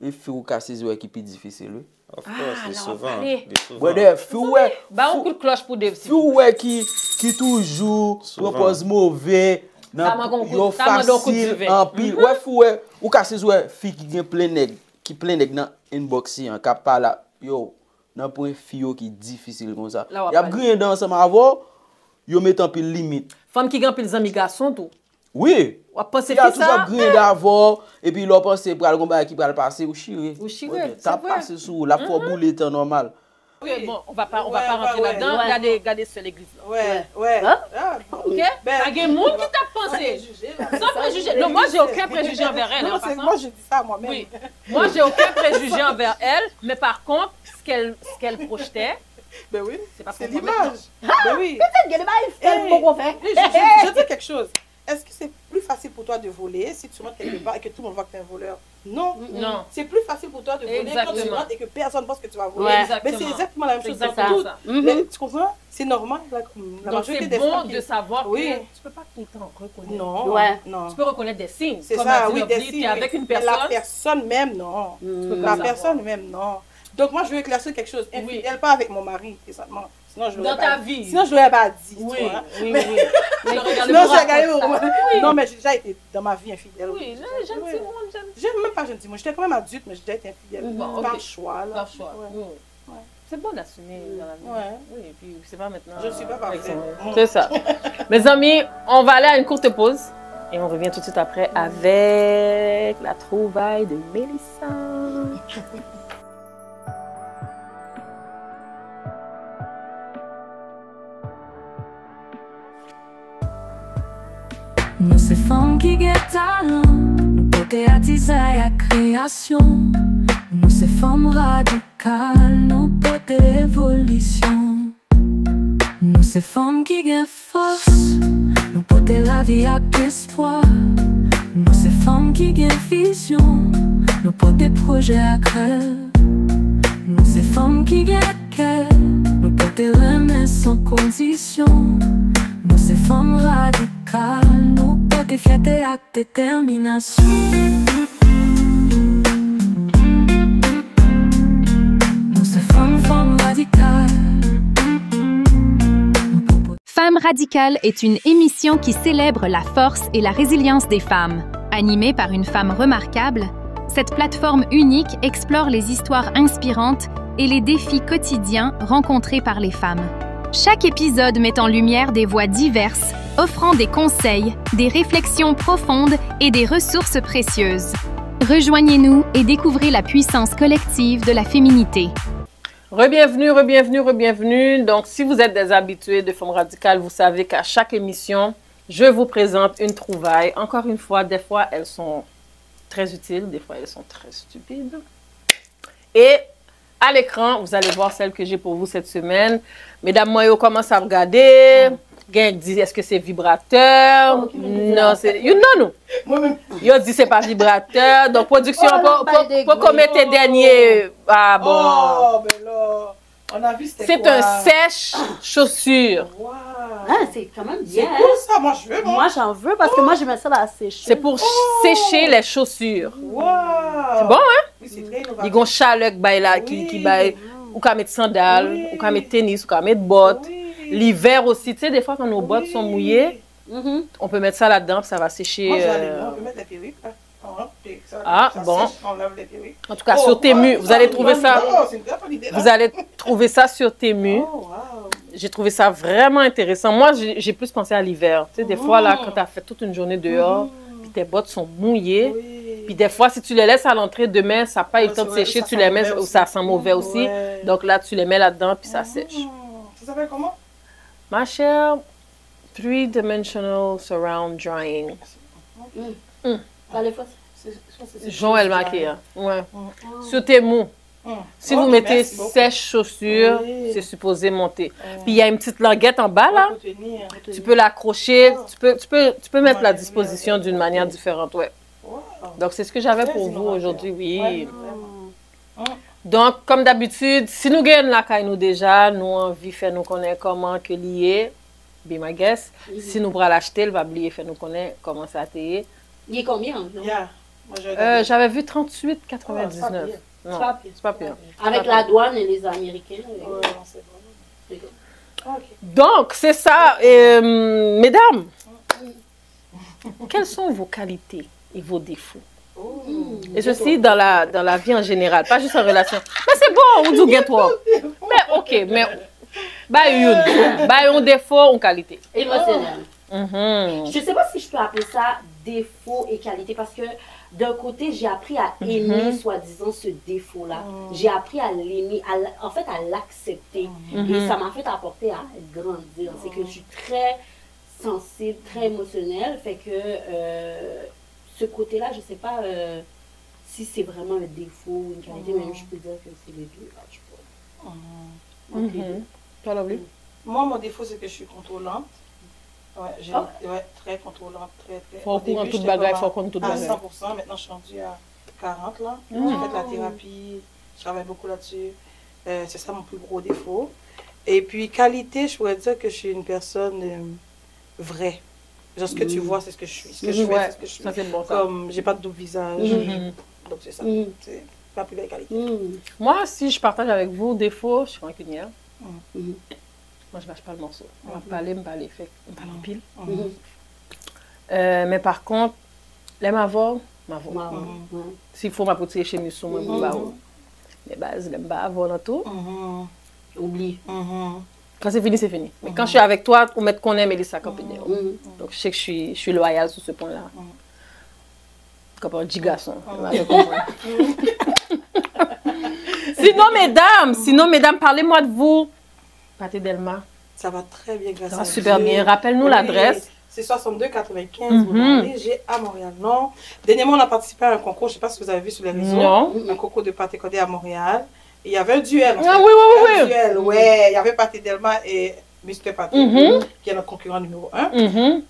E fi ou ka sezi wè ki pi difisil wè.
Of course,
là,
de
on
souvent.
va aller.
De souvent.
Brother, fi wè,
Bah, un coup de cloche pour Dave.
fi wè ki toujou
Souvent.
propose mauvais,
Ça m'a kon
yo
ça m'a don coup de
facile,
duvet.
en pile. Wè fou wè, ou ka sezi wè fi ki gen plen neg nan inbox si an, ka pala, yo, nan pou fi yo ki difisil kon sa.
Là, on va
Yap
parler.
gren dan seman avò, yo met an pil limite.
Femme qui gagne pile d'amis garçons, tout.
Oui.
On pense
Il y a
que
toujours
ça.
gré d'avant, et puis l'on pense pour le combat qui va le passer ou chiré.
Ou chiré,
Ouais,
c'est
ça
vrai.
passe sous la fourboule est normal.
Ok, bon, on va pas
Ouais,
rentrer
ouais,
là-dedans.
ouais.
Regardez seule l'église.
Ouais.
Hein?
Ah,
Ok?
Ben,
T'as des monde qui t'a pensé. Sans préjugé. Non, moi, j'ai aucun préjugé envers elle.
Non,
en
c'est
passant.
moi, je dis ça à moi-même.
Oui. Moi, j'ai aucun préjugé envers elle, mais par contre, ce qu'elle projetait,
Ben oui,
C'est pas
c'est
pour
l'image. Ben oui.
Peut-être qu'il y a des bails, c'est
Hey.
bon qu'on fait.
Je dis quelque chose. Est-ce que c'est plus facile pour toi de voler si tu rentres quelque part et que tout le monde voit que tu es un voleur? Non.
non.
C'est plus facile pour toi de voler quand tu
Exactement.
rentres et que personne pense que tu vas voler.
Ouais.
Mais c'est exactement la même
C'est
chose dans
exactement
tout.
ça.
Mais tu comprends? C'est normal. La
Donc,
majorité
c'est
des
bon
femmes
de
qui...
savoir
Oui.
que tu peux pas tout le temps reconnaître.
Non.
Ouais.
Non.
Tu peux reconnaître des signes.
C'est
Comme
ça,
a dit
oui,
Lovely,
des
t'es
signes.
avec une
mais
personne.
la personne même, non.
tu peux pas
La
savoir.
personne même, non. Donc moi, je veux éclaircir quelque chose.
Oui.
Infidèle, pas avec mon mari, présentement. Sinon, je l'aurais
Dans
pas
ta
dit.
vie.
Sinon, je l'aurais pas dit.
Oui,
tu vois.
oui,
Mais-
oui. Mais regardez,
Sinon,
vous
j'ai regardé
raconte
au
ça.
moins. Non, mais j'ai déjà été dans ma vie infidèle.
Oui, là, j'aime
Oui.
tout le monde, j'aime.
J'aime même pas gentil. Moi, j'étais quand même adulte, mais j'ai déjà été infidèle.
Bon,
Par
ok.
choix, là.
Par choix.
Ouais.
Oui. C'est bon d'assumer dans la vie.
Ouais.
Oui, et puis c'est pas maintenant.
Je suis pas parfaite.
C'est ça. Mes amis, on va aller à une courte pause et on revient tout de suite après avec la trouvaille de Mélissa.
Nous ces femmes qui ont talent, nous côté attisaille à création. Nous ces femmes radicales, nous côté évolution. Nous ces ces femmes qui gagnent force, nous porter la vie avec espoir. Nous ces femmes qui gagnent vision, nous porter projets à cœur. Nous ces femmes qui gagnent cœur, nous porter remède sans condition. Nous ces femmes radicales, nous porter fierté avec détermination. Nous ces femmes radicales.
Femmes radicales est une émission qui célèbre la force et la résilience des femmes. Animée par une femme remarquable, cette plateforme unique explore les histoires inspirantes et les défis quotidiens rencontrés par les femmes. Chaque épisode met en lumière des voix diverses, offrant des conseils, des réflexions profondes et des ressources précieuses. Rejoignez-nous et découvrez la puissance collective de la féminité.
Rebienvenue, rebienvenue, rebienvenue. Donc, si vous êtes des habitués de Femmes Radicales, vous savez qu'à chaque émission, je vous présente une trouvaille. Encore une fois, des fois, elles sont très utiles, des fois, elles sont très stupides. Et à l'écran, vous allez voir celle que j'ai pour vous cette semaine. Mesdames, moi, je commence à regarder. Quelqu'un dit, est-ce que c'est vibrateur? Non, c'est... Non. Yo dit, c'est pas vibrateur. Donc, production, pour commettre dernier... Ah bon.
Oh, ben là, on a vu c'était quoi?
C'est un sèche-chaussure.
Wow.
Ah, c'est quand même
C'est
bien.
cool ça, moi je veux, moi.
Moi, j'en veux parce que moi, je mets ça dans la sécheuse.
C'est pour sécher les chaussures.
Wow.
C'est bon, hein?
Oui, c'est très innovatif.
Ils ont chaleur qui baille. Ou qu'à mettre sandales, ou qu'à mettre tennis, ou qu'à mettre bottes.
Oui.
L'hiver aussi, tu sais, des fois quand nos bottes sont mouillées, on peut mettre ça là-dedans, puis ça va sécher.
Moi, on peut mettre les perruques.
Ah,
ça
bon.
sèche, on lave les perruques.
En tout cas, sur Temu, vous allez trouver ça.
C'est une très bonne idée, là.
Vous allez trouver ça sur Temu.
Oh, wow.
J'ai trouvé ça vraiment intéressant. Moi, j'ai plus pensé à l'hiver. Tu sais, des fois, là, quand tu as fait toute une journée dehors, puis tes bottes sont mouillées,
Oui.
puis des fois, si tu les laisses à l'entrée demain, ça n'a pas eu le temps de
c'est vrai,
sécher,
ça
tu
sent
les mets,
mauvais
ça sent mauvais aussi.
Ouais.
Donc là, tu les mets là-dedans, puis ça sèche.
Ça s'appelle comment?
Ma chère, 3-dimensional surround drying.
Allez, fois.
Joël Maquet. Ouais. Sur Temu. Si vous mettez
merci beaucoup.
sèche chaussure,
Oui.
c'est supposé monter. Puis il y a une petite languette en bas là. Tu peux l'accrocher, tu peux mettre la disposition d'une manière différente. Ouais. Donc c'est ce que j'avais pour vous aujourd'hui, oui. Donc comme d'habitude, si nous gagnons la caille nous déjà, nous envie faire nous connaître comment que lié, be my guess. Si nous pourrons l'acheter, elle va oublier faire nous connaître comment ça a été.
Il est combien environ?
Yeah. Moi,
J'avais vu 38,99.
c'est pas pire.
Non,
pas pire.
c'est pas pire.
Avec la douane et les Américains.
Ouais, non, c'est bon. Ok.
Donc, c'est ça. Mesdames, quelles sont vos qualités et vos défauts? Et ceci dans la vie en général, pas juste en relation. Mais c'est bon, on dit gain toi. Mais ok, mais bah un défaut ou qualité.
Émotionnel.
Mhm.
Je sais pas si je peux appeler ça défaut et qualité parce que d'un côté, j'ai appris à aimer, soi-disant, ce défaut-là. J'ai appris à l'aimer, en fait, à l'accepter. Et ça m'a fait apporter à grandir. C'est que je suis très sensible, très émotionnelle. Fait que ce côté-là, je sais pas si c'est vraiment un défaut ou une qualité, même je peux dire que c'est les deux. Là, je peux.
Toi, Lovely?
Moi, mon défaut, c'est que je suis contrôlante. Ouais, ouais, très contrôlante, très.
Faut
Au
comprendre
début,
toute
j'étais
bagaille,
vraiment
faut comprendre toute
à
bagaille.
100%, maintenant je suis rendue à 40 là. J'ai fait la thérapie, je travaille beaucoup là-dessus. C'est ça mon plus gros défaut. Et puis, qualité, je pourrais dire que je suis une personne vraie. Genre, ce que tu vois, c'est ce que je suis. Ce que je fais,
Ouais,
c'est ce que je suis.
ça c'est bon ça.
Comme, j'ai pas de double visage. Donc, c'est ça. C'est ma plus belle qualité.
Moi, si je partage avec vous défaut, je suis rancunière. Moi, je lâche pas le morceau. On va parler, me parler, fait, on parle en pile. Mais par contre, les m'avoir. S'il faut m'apporter chez Missou, moi, je vais les bases, les bas avant dans tout.
Oublie.
Quand c'est fini, c'est fini. Mais quand je suis avec toi, on met qu'on aime Mélissa Campédéo. Donc, je sais que je suis loyale sur ce point-là. Comme un petit garçon. Sinon, mesdames, parlez-moi de vous. Pâté Delma.
Ça va très bien, grâce
Ça
à
va super
Dieu.
bien. Rappelle-nous l'adresse.
C'est 62-95, vous demandez. J'ai à Montréal, non. Dernièrement, on a participé à un concours, je ne sais pas si vous avez vu sur les réseaux.
Non.
Un concours de pâté codé à Montréal. Et il y avait un duel. En fait.
Ah oui.
Un duel, ouais. Il y avait Pâté Delma et Mr. Patrick, qui est notre concurrent numéro 1.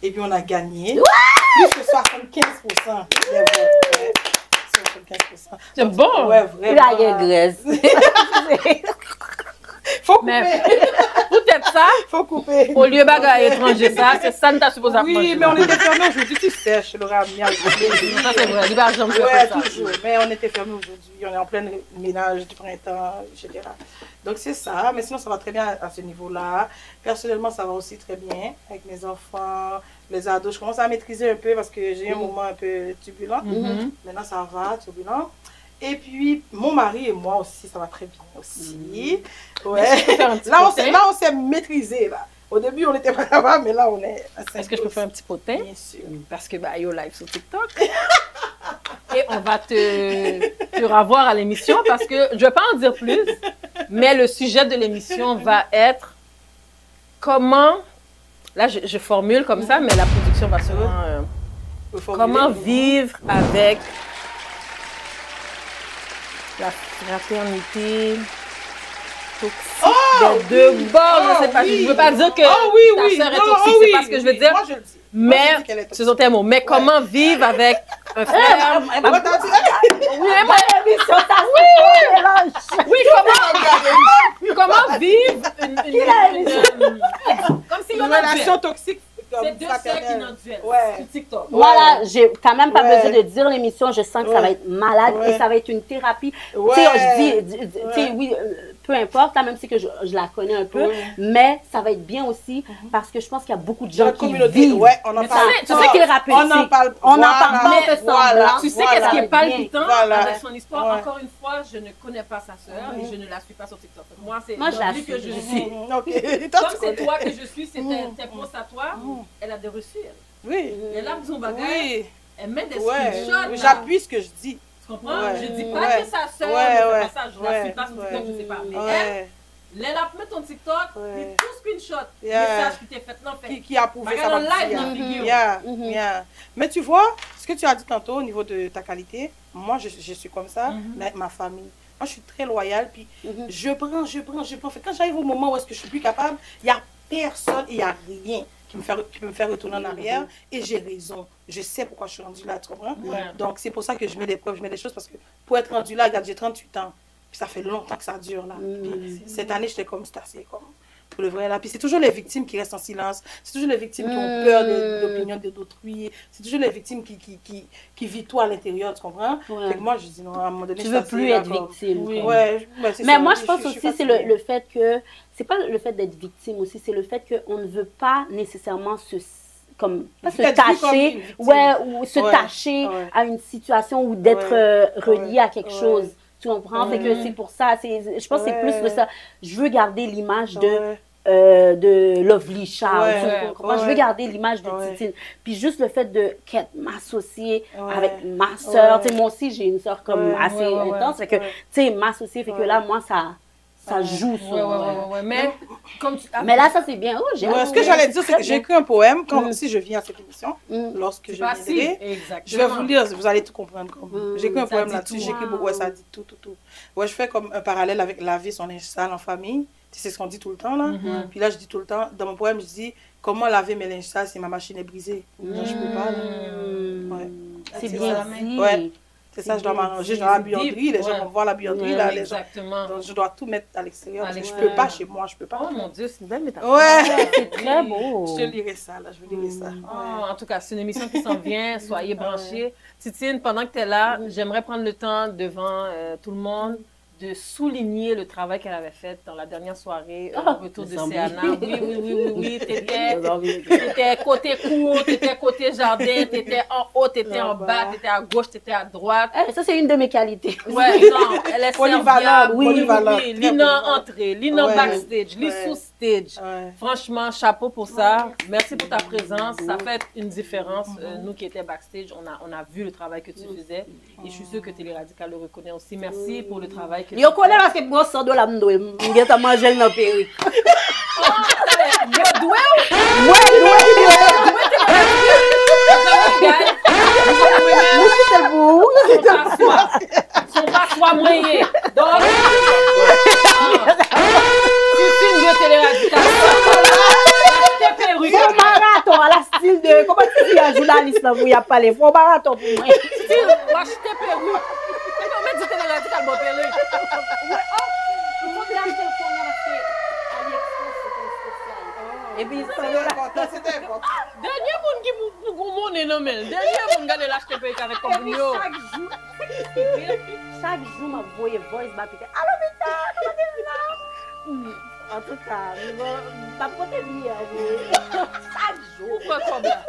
Et puis on a gagné plus que 75% des votes. 75%.
C'est bon.
Ouais, vraiment.
Il a régresse.
Faut couper.
Mais peut-être ça,
Faut couper.
au lieu bagaille étranger, ça, c'est ça que tu as supposé apprendre.
Oui, mais on était fermés aujourd'hui. Tu sais, je l'aurais amené à
Ça, c'est vrai. Il va jamais faire
ouais,
ça.
toujours. Mais on était fermés aujourd'hui. On est en plein ménage du printemps, etc. Donc c'est ça. Mais sinon, ça va très bien à ce niveau-là. Personnellement, ça va aussi très bien avec mes enfants, les ados. Je commence à maîtriser un peu parce que j'ai eu un moment un peu turbulent. Maintenant, ça va, turbulent. Et puis, mon mari et moi aussi, ça va très bien aussi. Ouais. Là, on s'est maîtrisé. Là. Au début, on n'était pas capable, mais là, on est...
Est-ce que je peux faire un petit potin?
Bien sûr.
Parce que, bah, yo live sur TikTok. Et on va te revoir à l'émission parce que, je ne vais pas en dire plus, mais le sujet de l'émission va être comment, là, je formule comme ça, mais la production va sûrement... comment vivre avec la fraternité toxique des deux bords, je sais pas.
Oui.
Je veux pas dire que ta sœur est toxique, c'est pas ce que je veux dire.
Moi, je le dis.
Mais, ce sont tes mots. Mais comment vivre avec un frère? Oui, comment vivre comme si
Une relation toxique.
C'est deux sœurs qui n'ont duel sur TikTok.
Voilà, j'ai quand même pas besoin de dire l'émission, je sens que ça va être malade et ça va être une thérapie. Tu sais, je dis, oui, peu importe, là, même si que je la connais un peu, mais ça va être bien aussi parce que je pense qu'il y a beaucoup de gens qui vivent.
Ouais, on en parle.
Tu sais qu'il est rappelé.
On en parle.
On en parle pas, on fait semblant.
Tu sais qu'est-ce qui est palpitant
Voilà.
avec son histoire? Encore une fois, je ne connais pas sa sœur et je ne la suis pas sur TikTok. Moi, c'est
Moi, je la
lui que je
suis.
suis.
Comme
Comme c'est toi que je suis, c'est tes posts à toi, elle a des reçus.
Oui.
Elle a son bagage,
Oui.
elle met des
Ouais.
screenshots.
J'appuie ce que je dis.
Tu comprends?
Ouais.
Je dis pas
Ouais.
que sa sœur
Ouais,
ne fait
ouais.
pas ça, je la suis pas sur TikTok, je sais pas. Mais elle a mis ton TikTok,
Ouais.
et tout screenshot,
Yeah.
message qui t'est fait, non, fait.
Qui a approuvé ça.
Regarde
va
le live
dire.
dans figure.
Yeah. Mais tu vois, ce que tu as dit tantôt au niveau de ta qualité, moi je suis comme ça, mais avec ma famille. Moi je suis très loyale, puis je prends. Fait, quand j'arrive au moment où est-ce que je suis plus capable, il n'y a personne et il n'y a rien qui peut me faire retourner en arrière. Et j'ai raison. Je sais pourquoi je suis rendue là, tu comprends? Donc c'est pour ça que je mets des preuves, je mets des choses, parce que pour être rendue là, regarde, j'ai 38 ans. Puis ça fait longtemps que ça dure là. Puis cette année, j'étais comme c'est assez comme pour le vrai là. Puis c'est toujours les victimes qui restent en silence. C'est toujours les victimes qui ont peur de l'opinion d'autrui. C'est toujours les victimes qui vivent tout à l'intérieur, tu comprends? Fait que moi, je dis non, à un moment donné,
Tu veux plus être victime.
Oui. Ouais, c'est
mais
ça.
moi, je pense
suis
aussi, c'est
fatiguée.
le fait que, c'est pas le fait d'être victime aussi, c'est le fait qu'on ne veut pas nécessairement comme pas se
Être vu comme
tâcher,
une victime.
ou se tâcher à une situation ou d'être relié à quelque chose. Tu comprends? Fait que c'est pour ça, je pense que c'est plus de ça. Je veux garder l'image de Lovely Child. Tu comprends? Je veux garder l'image de Titine. Puis juste le fait de qu'elle m'associer avec ma soeur. Tu sais, moi aussi, j'ai une soeur comme assez intense. Fait que, tu sais, m'associer, fait que là, moi, ça joue sur... Mais là, ça, c'est bien. Oh, j'ai
ce que j'allais dire, c'est que j'ai écrit un poème si je viens à cette émission, lorsque je viendrai. Je vais vous lire, vous allez tout comprendre. J'ai écrit un poème là-dessus, j'ai écrit beaucoup, ça dit tout. Ouais, je fais comme un parallèle avec laver son linge sale en famille. C'est ce qu'on dit tout le temps, là. Puis là, je dis tout le temps, dans mon poème, je dis, comment laver mes linges sales si ma machine est brisée? Non, je peux pas, là. Ouais.
C'est bien dit.
Ouais. C'est ça, je dois m'arranger dans la buanderie. Les gens vont voir la buanderie, là. Les gens.
Exactement.
Donc, je dois tout mettre à l'extérieur. Parce que je peux pas chez moi, je peux pas.
Oh mon Dieu, c'est une belle métaphore.
Ouais.
C'est très beau.
Je lirai ça, là. Je vais lire ça.
En tout cas, c'est une émission qui s'en vient. Soyez branchés. Titine, pendant que tu es là, j'aimerais prendre le temps devant tout le monde de souligner le travail qu'elle avait fait dans la dernière soirée au retour de Céana. Oui. T'étais côté cour, t'étais côté jardin, t'étais en haut, t'étais en bas, t'étais à gauche, t'étais à droite.
Ça, c'est une de mes qualités.
Ouais, non, elle est serviable. Oui. Lina entrée, Lina backstage, Lina sous stage. Franchement, chapeau pour ça. Merci pour ta présence. Ça fait une différence. Nous qui étions backstage, on a vu le travail que tu faisais. Et je suis sûre que Télé Radical le reconnaît aussi. Merci pour le travail que tu
Yo connais parce que moi, ça doit la m'douer. M'geta manger dans perruque.
Yo, doué Son pas moyen. Donc, si c'est une Télé Radical.
là, vous y a pas les faux marathon pour moi.
Si, moi, je t'ai perdu. Et on m'a dit télé radical, bon, perdu.
Il faut bien acheter le fond, parce que AliExpress, c'était spécial. Et puis,
C'était important.
Dernier monde qui pour gros monde non mais dernier monde garder l'acheter avec
Et
comme
puis,
yo.
chaque jour, ma voix voice m'a piqué. Allô, Vita, comment t'es là? En tout cas, ma pote est bien. Chaque jour.
Pourquoi combien?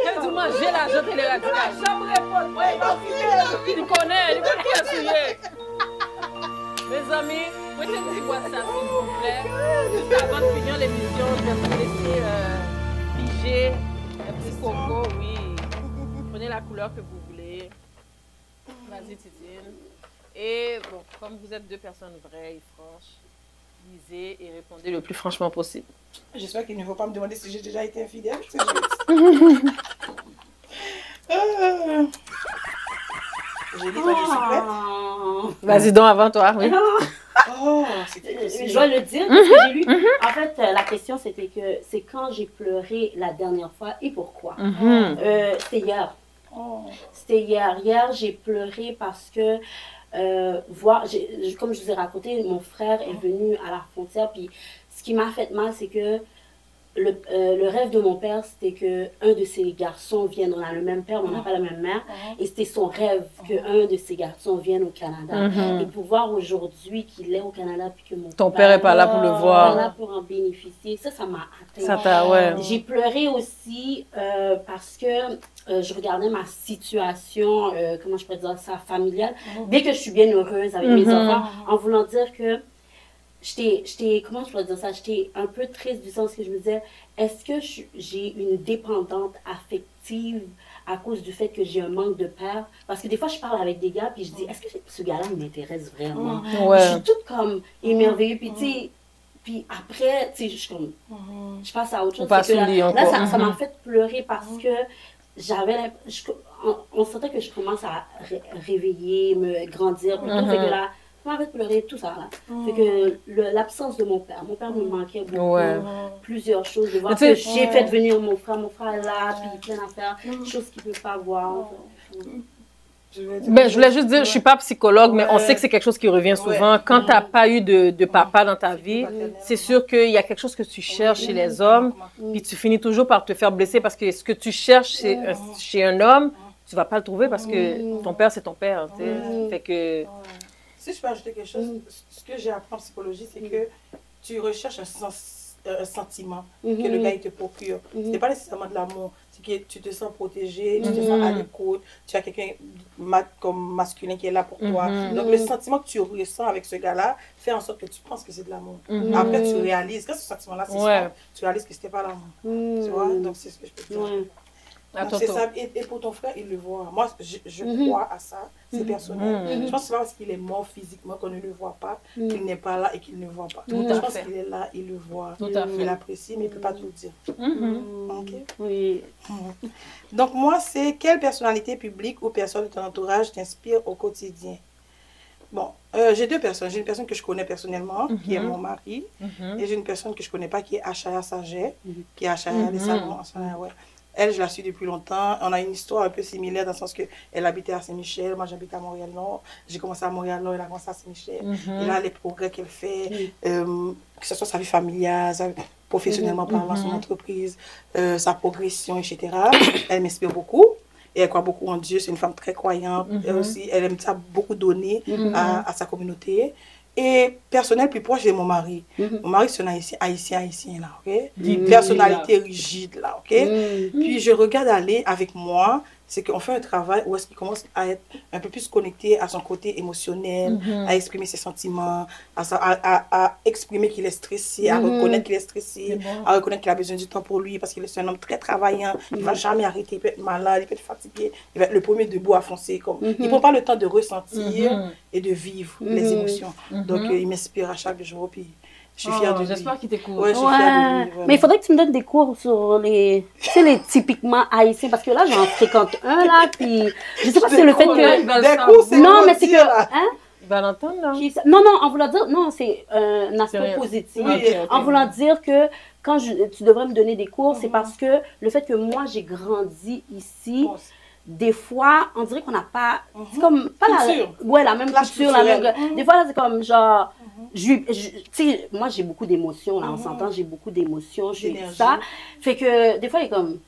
Elle dit manger l'argent télé radical.
J'aimerais pas.
Il connaît qui est souillé. Mes amis, mettez un petit WhatsApp s'il vous plaît. Juste avant de finir l'émission, je vais vous laisser piger un petit coco, oui. Prenez la couleur que vous voulez. Vas-y, Titine. Et bon, comme vous êtes deux personnes vraies et franches, lisez et répondez le plus franchement possible.
J'espère qu'il ne faut pas me demander si j'ai déjà été infidèle. J'ai dit que je suis prête.
Vas-y donc avant toi, oui.
Oh, c'était possible.
Je dois le dire, parce que j'ai lu. En fait, la question, c'était que c'est quand j'ai pleuré la dernière fois et pourquoi. C'était hier.
Oh.
C'était hier. Hier, j'ai pleuré parce que, comme je vous ai raconté, mon frère est venu à la frontière. Puis, ce qui m'a fait mal, c'est que le rêve de mon père, c'était qu'un de ses garçons vienne. On a le même père, mais on n'a pas la même mère. Et c'était son rêve qu'un de ses garçons vienne au Canada. Et pour voir aujourd'hui qu'il est au Canada, puis que
ton père n'est pas là pour le voir.
Là pour en bénéficier. Ça m'a atteint.
Ça t'a, ouais.
J'ai pleuré aussi parce que je regardais ma situation, comment je pourrais dire ça, familiale. Bien que je suis bien heureuse avec mes enfants, en voulant dire que comment je pourrais dire ça, j'étais un peu triste du sens que je me disais, est-ce que j'ai une dépendante affective à cause du fait que j'ai un manque de père? Parce que des fois, je parle avec des gars, puis je dis, est-ce que ce gars-là m'intéresse vraiment? Je suis toute comme émerveillée, puis tu sais, puis après, tu sais, je passe à autre chose.
Là,
ça m'a fait pleurer parce que on sentait que je commence à réveiller, me grandir, plutôt, fait que là, ça m'a fait pleurer, tout ça là. Fait que l'absence de mon père me manquait beaucoup. Plusieurs choses. De voir que j'ai fait venir mon frère est là, puis plein d'affaires, choses qu'il ne peut pas voir.
Ben, je voulais juste dire, je ne suis pas psychologue, mais on sait que c'est quelque chose qui revient souvent. Quand tu n'as pas eu de papa dans ta vie, c'est sûr qu'il y a quelque chose que tu cherches chez les hommes, puis tu finis toujours par te faire blesser parce que ce que tu cherches chez un homme, tu ne vas pas le trouver parce que ton père, c'est ton père. Fait que...
Si je peux ajouter quelque chose, ce que j'ai appris en psychologie, c'est que tu recherches un sentiment que le gars il te procure. Ce n'est pas nécessairement de l'amour, c'est que tu te sens protégé, tu te sens à l'écoute, tu as quelqu'un comme masculin qui est là pour toi. Donc le sentiment que tu ressens avec ce gars-là fait en sorte que tu penses que c'est de l'amour. Après tu réalises, quand ce sentiment-là c'est ça, tu réalises que ce n'était pas l'amour. Tu vois, donc c'est ce que je peux te dire. C'est ça. Et pour ton frère, il le voit. Moi, je crois à ça. C'est personnel. Je pense que c'est pas parce qu'il est mort physiquement qu'on ne le voit pas, qu'il n'est pas là et qu'il ne voit pas. Je pense qu'il est là, il le voit. Il l'apprécie, mais il ne peut pas tout le dire. Ok?
Oui.
Donc, moi, c'est quelle personnalité publique ou personne de ton entourage t'inspire au quotidien? Bon, j'ai deux personnes. J'ai une personne que je connais personnellement, qui est mon mari, et j'ai une personne que je ne connais pas, qui est Achaya Saget, qui est Achaya des Salons. Ouais. Elle, je la suis depuis longtemps. On a une histoire un peu similaire dans le sens qu'elle habitait à Saint-Michel. Moi, j'habite à Montréal-Nord. J'ai commencé à Montréal-Nord, elle a commencé à Saint-Michel. Et là, les progrès qu'elle fait, que ce soit sa vie familiale, professionnellement parlant, son entreprise, sa progression, etc. Elle m'inspire beaucoup. Et elle croit beaucoup en Dieu. C'est une femme très croyante. Elle aussi, elle aime ça beaucoup donner à sa communauté. Et personnel plus proche de mon mari. Mon mari, c'est un haïtien là, ok? Personnalité rigide là, ok? Puis je regarde aller avec moi, c'est qu'on fait un travail où est-ce qu'il commence à être un peu plus connecté à son côté émotionnel, à exprimer ses sentiments, à exprimer qu'il est stressé, à reconnaître qu'il est stressé, à reconnaître qu'il a besoin du temps pour lui, parce qu'il est un homme très travaillant, il ne va jamais arrêter, il peut être malade, il peut être fatigué, il va être le premier debout à foncer. Il ne prend pas le temps de ressentir et de vivre les émotions. Donc il m'inspire à chaque jour, puis je suis fière de lui.
J'espère qu'il t'écoute.
Ouais, je suis fière de lui.
Mais il faudrait que tu me donnes des cours sur les typiquement haïtiens, parce que là, j'en fréquente un, là, puis je sais pas si c'est le fait que...
Des cours, c'est
non, mais c'est que... Hein?
Il va l'entendre, là.
Non, en voulant dire... Non, c'est un aspect positif. En voulant dire que quand tu devrais me donner des cours, c'est parce que le fait que moi, j'ai grandi ici, des fois, on dirait qu'on n'a pas... C'est comme... Pas la même culture. La même, des fois, là, c'est comme genre... Tu sais, moi, j'ai beaucoup d'émotions, là, on s'entend, j'ai beaucoup d'émotions, je fais ça. Fait que, des fois, il est comme...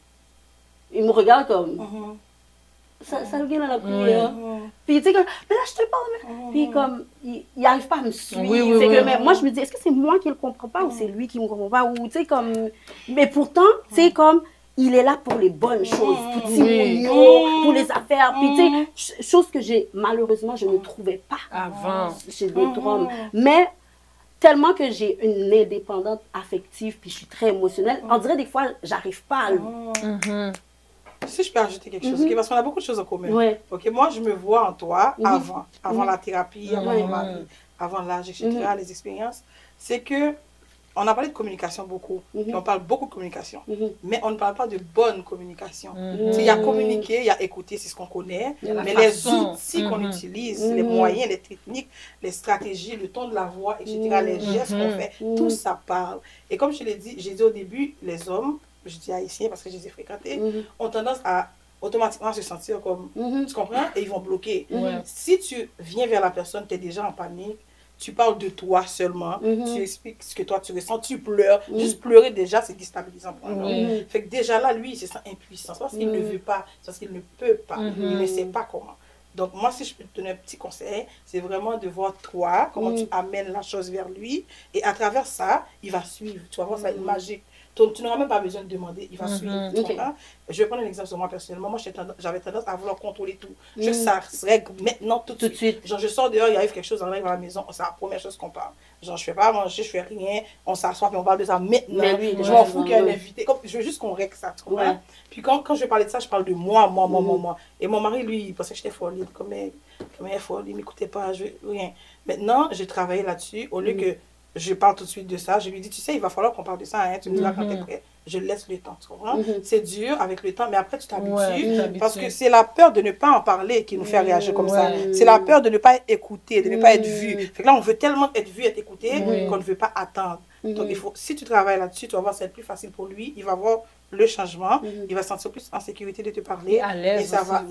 Il me regarde comme... Ça le vient dans la prière. Puis, tu sais, comme... Mais là, je te parle. Puis, comme... Il n'arrive pas à me suivre. Fait que, mais moi, je me dis, est-ce que c'est moi qui le comprends pas ou c'est lui qui me comprend pas? Ou, tu sais, comme... Mais pourtant, tu sais, comme... Il est là pour les bonnes choses, pour Timonio, pour les affaires. Puis, tu sais, chose que malheureusement, je ne trouvais pas avant chez d'autres hommes. Mais tellement que j'ai une indépendance affective, puis je suis très émotionnelle, on dirait des fois, j'arrive pas à le...
Si je peux ajouter quelque chose, parce qu'on a beaucoup de choses en commun. Ok, moi, je me vois en toi avant la thérapie, avant mon mari, avant l'âge, etc., les expériences. C'est que on a parlé de communication beaucoup, on parle beaucoup de communication, mais on ne parle pas de bonne communication. Il y a communiquer, il y a écouter, c'est ce qu'on connaît, mais les outils qu'on utilise, les moyens, les techniques, les stratégies, le ton de la voix, etc., les gestes qu'on fait, tout ça parle. Et comme je l'ai dit, j'ai dit au début, les hommes, je dis haïtiens parce que je les ai fréquentés, ont tendance à automatiquement se sentir comme, tu comprends, et ils vont bloquer. Si tu viens vers la personne, tu es déjà en panique, tu parles de toi seulement, tu expliques ce que toi tu ressens, tu pleures. Juste pleurer déjà, c'est déstabilisant pour un homme. Fait que déjà là, lui, il se sent impuissant. C'est parce qu'il ne veut pas, c'est parce qu'il ne peut pas. Il ne sait pas comment. Donc moi, si je peux te donner un petit conseil, c'est vraiment de voir toi, comment tu amènes la chose vers lui. Et à travers ça, il va suivre. Tu vas voir ça, une magique. Tu n'auras même pas besoin de demander, il va suivre. Je vais prendre un exemple sur moi personnellement. Moi, j'avais tendance à vouloir contrôler tout. Je veux que ça se règle maintenant, tout de suite. Genre, je sors dehors, il arrive quelque chose, on arrive à la maison, c'est la première chose qu'on parle. Genre, je fais pas à manger, je fais rien, on s'assoit, puis on parle de ça maintenant. Je m'en fous qu'il y ait un invité. Je veux juste qu'on règle ça, tu comprends? Puis quand je parlais de ça, je parle de moi. Et mon mari, lui, il pensait que j'étais folle. Il dit, comme elle est folle, il m'écoutait pas, rien. Maintenant, j'ai travaillé là-dessus, au lieu que je parle tout de suite de ça. Je lui dis, tu sais, il va falloir qu'on parle de ça. Hein. Tu me diras quand tu es prêt. Je laisse le temps, tu comprends? C'est dur avec le temps, mais après, tu t'habitues. Parce que c'est la peur de ne pas en parler qui nous fait réagir comme ça. C'est la peur de ne pas être écouté, de ne pas être vu. Fait que là, on veut tellement être vu, être écouté, qu'on ne veut pas attendre. Donc, si tu travailles là-dessus, tu vas voir, ça va être plus facile pour lui. Il va voir le changement. Il va se sentir plus en sécurité de te parler.
À l'aise
et ça
aussi,
va.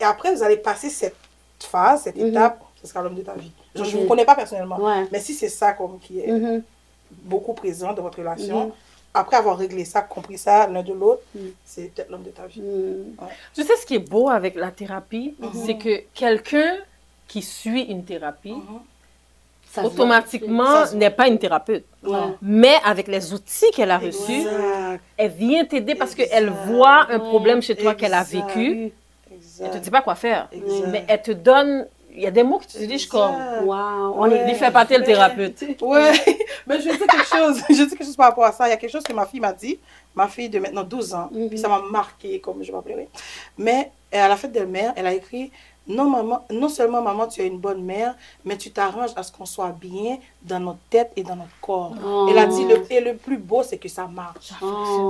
Et après, vous allez passer cette phase, cette étape. Ce sera l'homme de ta vie. Genre, je ne vous connais pas personnellement, mais si c'est ça comme qui est beaucoup présent dans votre relation, après avoir réglé ça, compris ça l'un de l'autre, c'est peut-être l'homme de ta vie.
Tu sais, ce qui est beau avec la thérapie, c'est que quelqu'un qui suit une thérapie, automatiquement, n'est pas une thérapeute. Mais avec les outils qu'elle a reçus, elle vient t'aider parce qu'elle voit un problème chez toi qu'elle a vécu. Elle ne te dit pas quoi faire, mais elle te donne... Il y a des mots que tu te dis comme...
Waouh,
on lui fait pas le thérapeute.
Ouais, mais je dis quelque chose. Je dis quelque chose par rapport à ça. Il y a quelque chose que ma fille m'a dit. Ma fille de maintenant 12 ans. Puis ça m'a marqué, comme je m'appellerai. Mais à la fête de mère, elle a écrit... Non, maman, non seulement, maman, tu es une bonne mère, mais tu t'arranges à ce qu'on soit bien dans notre tête et dans notre corps. Elle a dit, le plus beau, c'est que ça marche.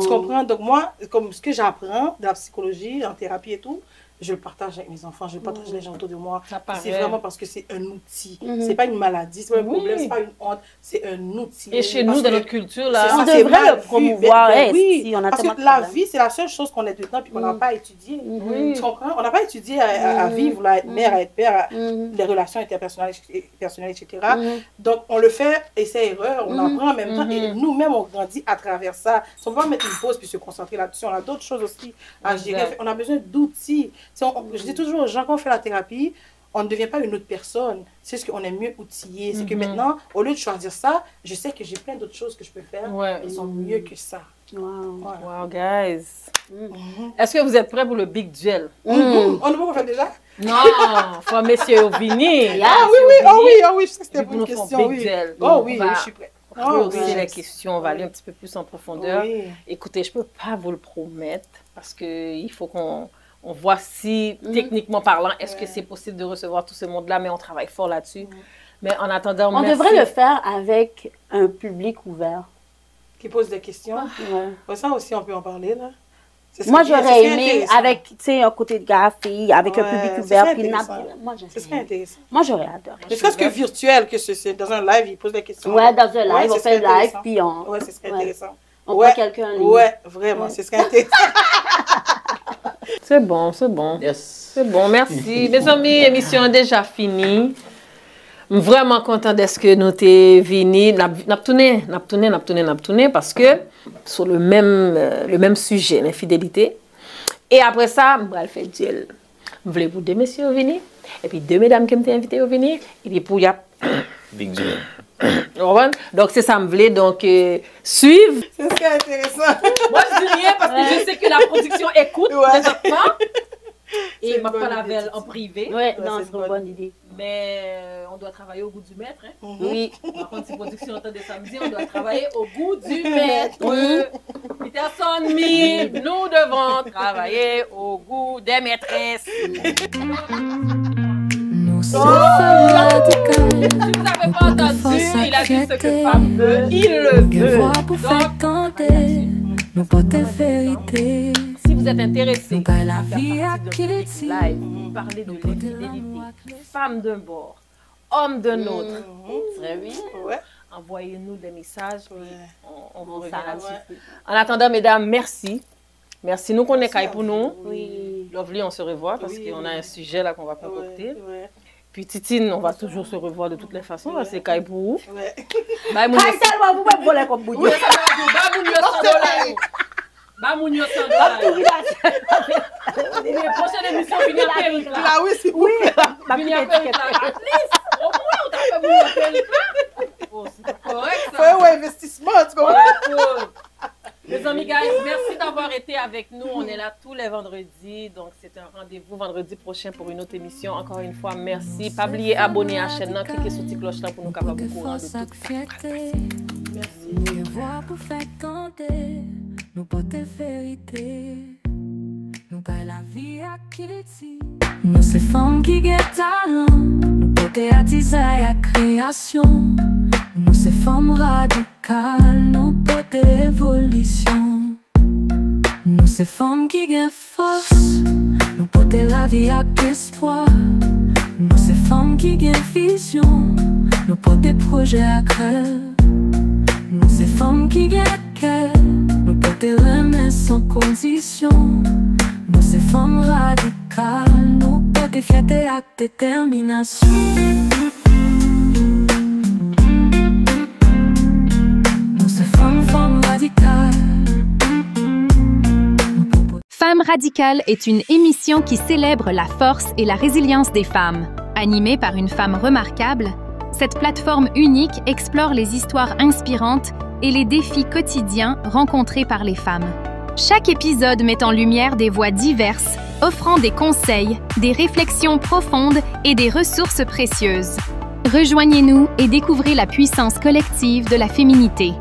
Tu comprends? Donc moi, comme ce que j'apprends de la psychologie, en thérapie et tout, je le partage avec mes enfants, je le partage avec les gens autour de moi. C'est vraiment parce que c'est un outil. C'est pas une maladie, c'est pas un problème, c'est pas une honte, c'est un outil.
Et chez nous, dans notre culture, là,
on devrait le promouvoir.
Oui, parce que la vie, c'est la seule chose qu'on est dedans puis qu'on n'a pas étudié. Tu comprends? On n'a pas étudié à vivre, à être mère, à être père, les relations interpersonnelles, etc. Donc, on le fait, essai-erreur, on apprend en même temps et nous-mêmes, on grandit à travers ça. Si on ne peut pas mettre une pause puis se concentrer là-dessus, on a d'autres choses aussi à gérer. On a besoin d'outils. Je dis toujours aux gens, quand on fait la thérapie, on ne devient pas une autre personne. C'est ce qu'on est mieux outillé. C'est que maintenant, au lieu de choisir ça, je sais que j'ai plein d'autres choses que je peux faire. Elles sont mieux que ça.
Wow, guys. Est-ce que vous êtes prêts pour le big duel?
On ne peut pas faire déjà?
Non, faut monsieur Ovini.
Oui, je sais que c'était une question. Je suis prête.
Poser la question, on va aller un petit peu plus en profondeur. Écoutez, je ne peux pas vous le promettre parce qu'il faut qu'on voit si, techniquement parlant, est-ce que c'est possible de recevoir tout ce monde-là, mais on travaille fort là-dessus. Mais en attendant,
on devrait le faire avec un public ouvert.
Qui pose des questions. Ça aussi, on peut en parler, là.
Moi, j'aurais aimé, avec, tu sais, un côté de gars, fille, avec un public ouvert.
Ce serait intéressant.
Moi, j'aurais adoré.
Mais est-ce que virtuel, que c'est dans un live, ils posent des questions?
Ouais, dans un live, on fait un live, puis on...
Ouais, ce serait intéressant.
On prend quelqu'un en ligne.
Ouais, vraiment, c'est ce qui a été.
C'est bon, c'est bon.
Yes.
C'est bon, merci. Mes amis, l'émission est déjà finie. Je suis vraiment content de ce que nous sommes venus. Nous avons tourné parce que sur le même sujet, l'infidélité. Et après ça, je vais faire duel. Je voulais vous deux messieurs venir. Et puis deux mesdames qui m'ont invité à venir. Et puis pour y a...
Big duel.
Donc c'est ça, je voulais donc suivre.
C'est ce qui est intéressant.
Moi je dis rien parce que je sais que la production écoute présentement. Et
C'est
m'a
une
pas
bonne
la
idée,
belle
Titi.
en privé.
Ouais,
Ouais,
non,
c'est
c'est
une
une
bonne
bonne idée.
Mais on doit travailler au goût du maître. Hein.
Oui.
Par contre, si production entend des samedis, on doit travailler au goût du maître. Peterson, nous devons travailler au goût des maîtresses.
Nous sommes radicales.
Si vous n'avez pas entendu, il a dit ce que femme veut, il le veut.
Voix pour faire canter nos potes vérités.
Si vous êtes intéressé
Nous gagne la
à faire
vie à
partie
qui
de
le
notre
dit.
live, parler de l'infidélité, femme d'un bord, homme d'un autre,
Très bien.
Ouais.
envoyez-nous des messages, puis on vous revient
Ça
là-dessus.
Ouais.
En attendant, mesdames, merci. Merci. Nous connaissons
Merci
Kai pour nous.
Oui.
Lovely, on se revoit parce
Oui,
qu'on a
oui.
un sujet là qu'on va concocter.
Ouais.
Puis Titine, on va toujours se revoir de toutes les façons. Là, c'est Kai pour vous.
Ouais.
Bye, mon
Aïe, tellement, vous pouvez voler comme bouillon.
Bye, Mounio Sando. La prochaine émission, finir à Péricle.
Là, oui, c'est
Oui, ma
Finir à
petite
Péricle.
étiquette.
At least, au moins, on t'a fait Mounio à Péricle. Oh, c'est correct, ça.
faut un investissement, tu comprends?
Cool. Les amis, guys, merci d'avoir été avec nous. On est là tous les vendredis. Donc, c'est un rendez-vous vendredi prochain pour une autre émission. Encore une fois, merci. Pas oublier abonner à la chaîne, cliquez sur la petite cloche là pour nous capables de courant de tout ça.
Une voix pour faire canter nos potes vérités. Nous gagne la vie à qui le dit. Nous ces femmes qui gagnent talent. Nous potes artisans à création. Nous ces femmes radicales. Nous potes évolution. Nous ces femmes qui gagnent force. Nous potes la vie à espoir. Nous ces femmes qui gagnent vision. Nous potes des projets à cœur. Nous ces femmes qui gagnent cœur. Nous potes remettre sans condition. Nous ces femmes radicales. Nous potes fierté à détermination. Nous ces femmes radicales.
Femmes radicales est une émission qui célèbre la force et la résilience des femmes. Animée par une femme remarquable, cette plateforme unique explore les histoires inspirantes et les défis quotidiens rencontrés par les femmes. Chaque épisode met en lumière des voix diverses, offrant des conseils, des réflexions profondes et des ressources précieuses. Rejoignez-nous et découvrez la puissance collective de la féminité.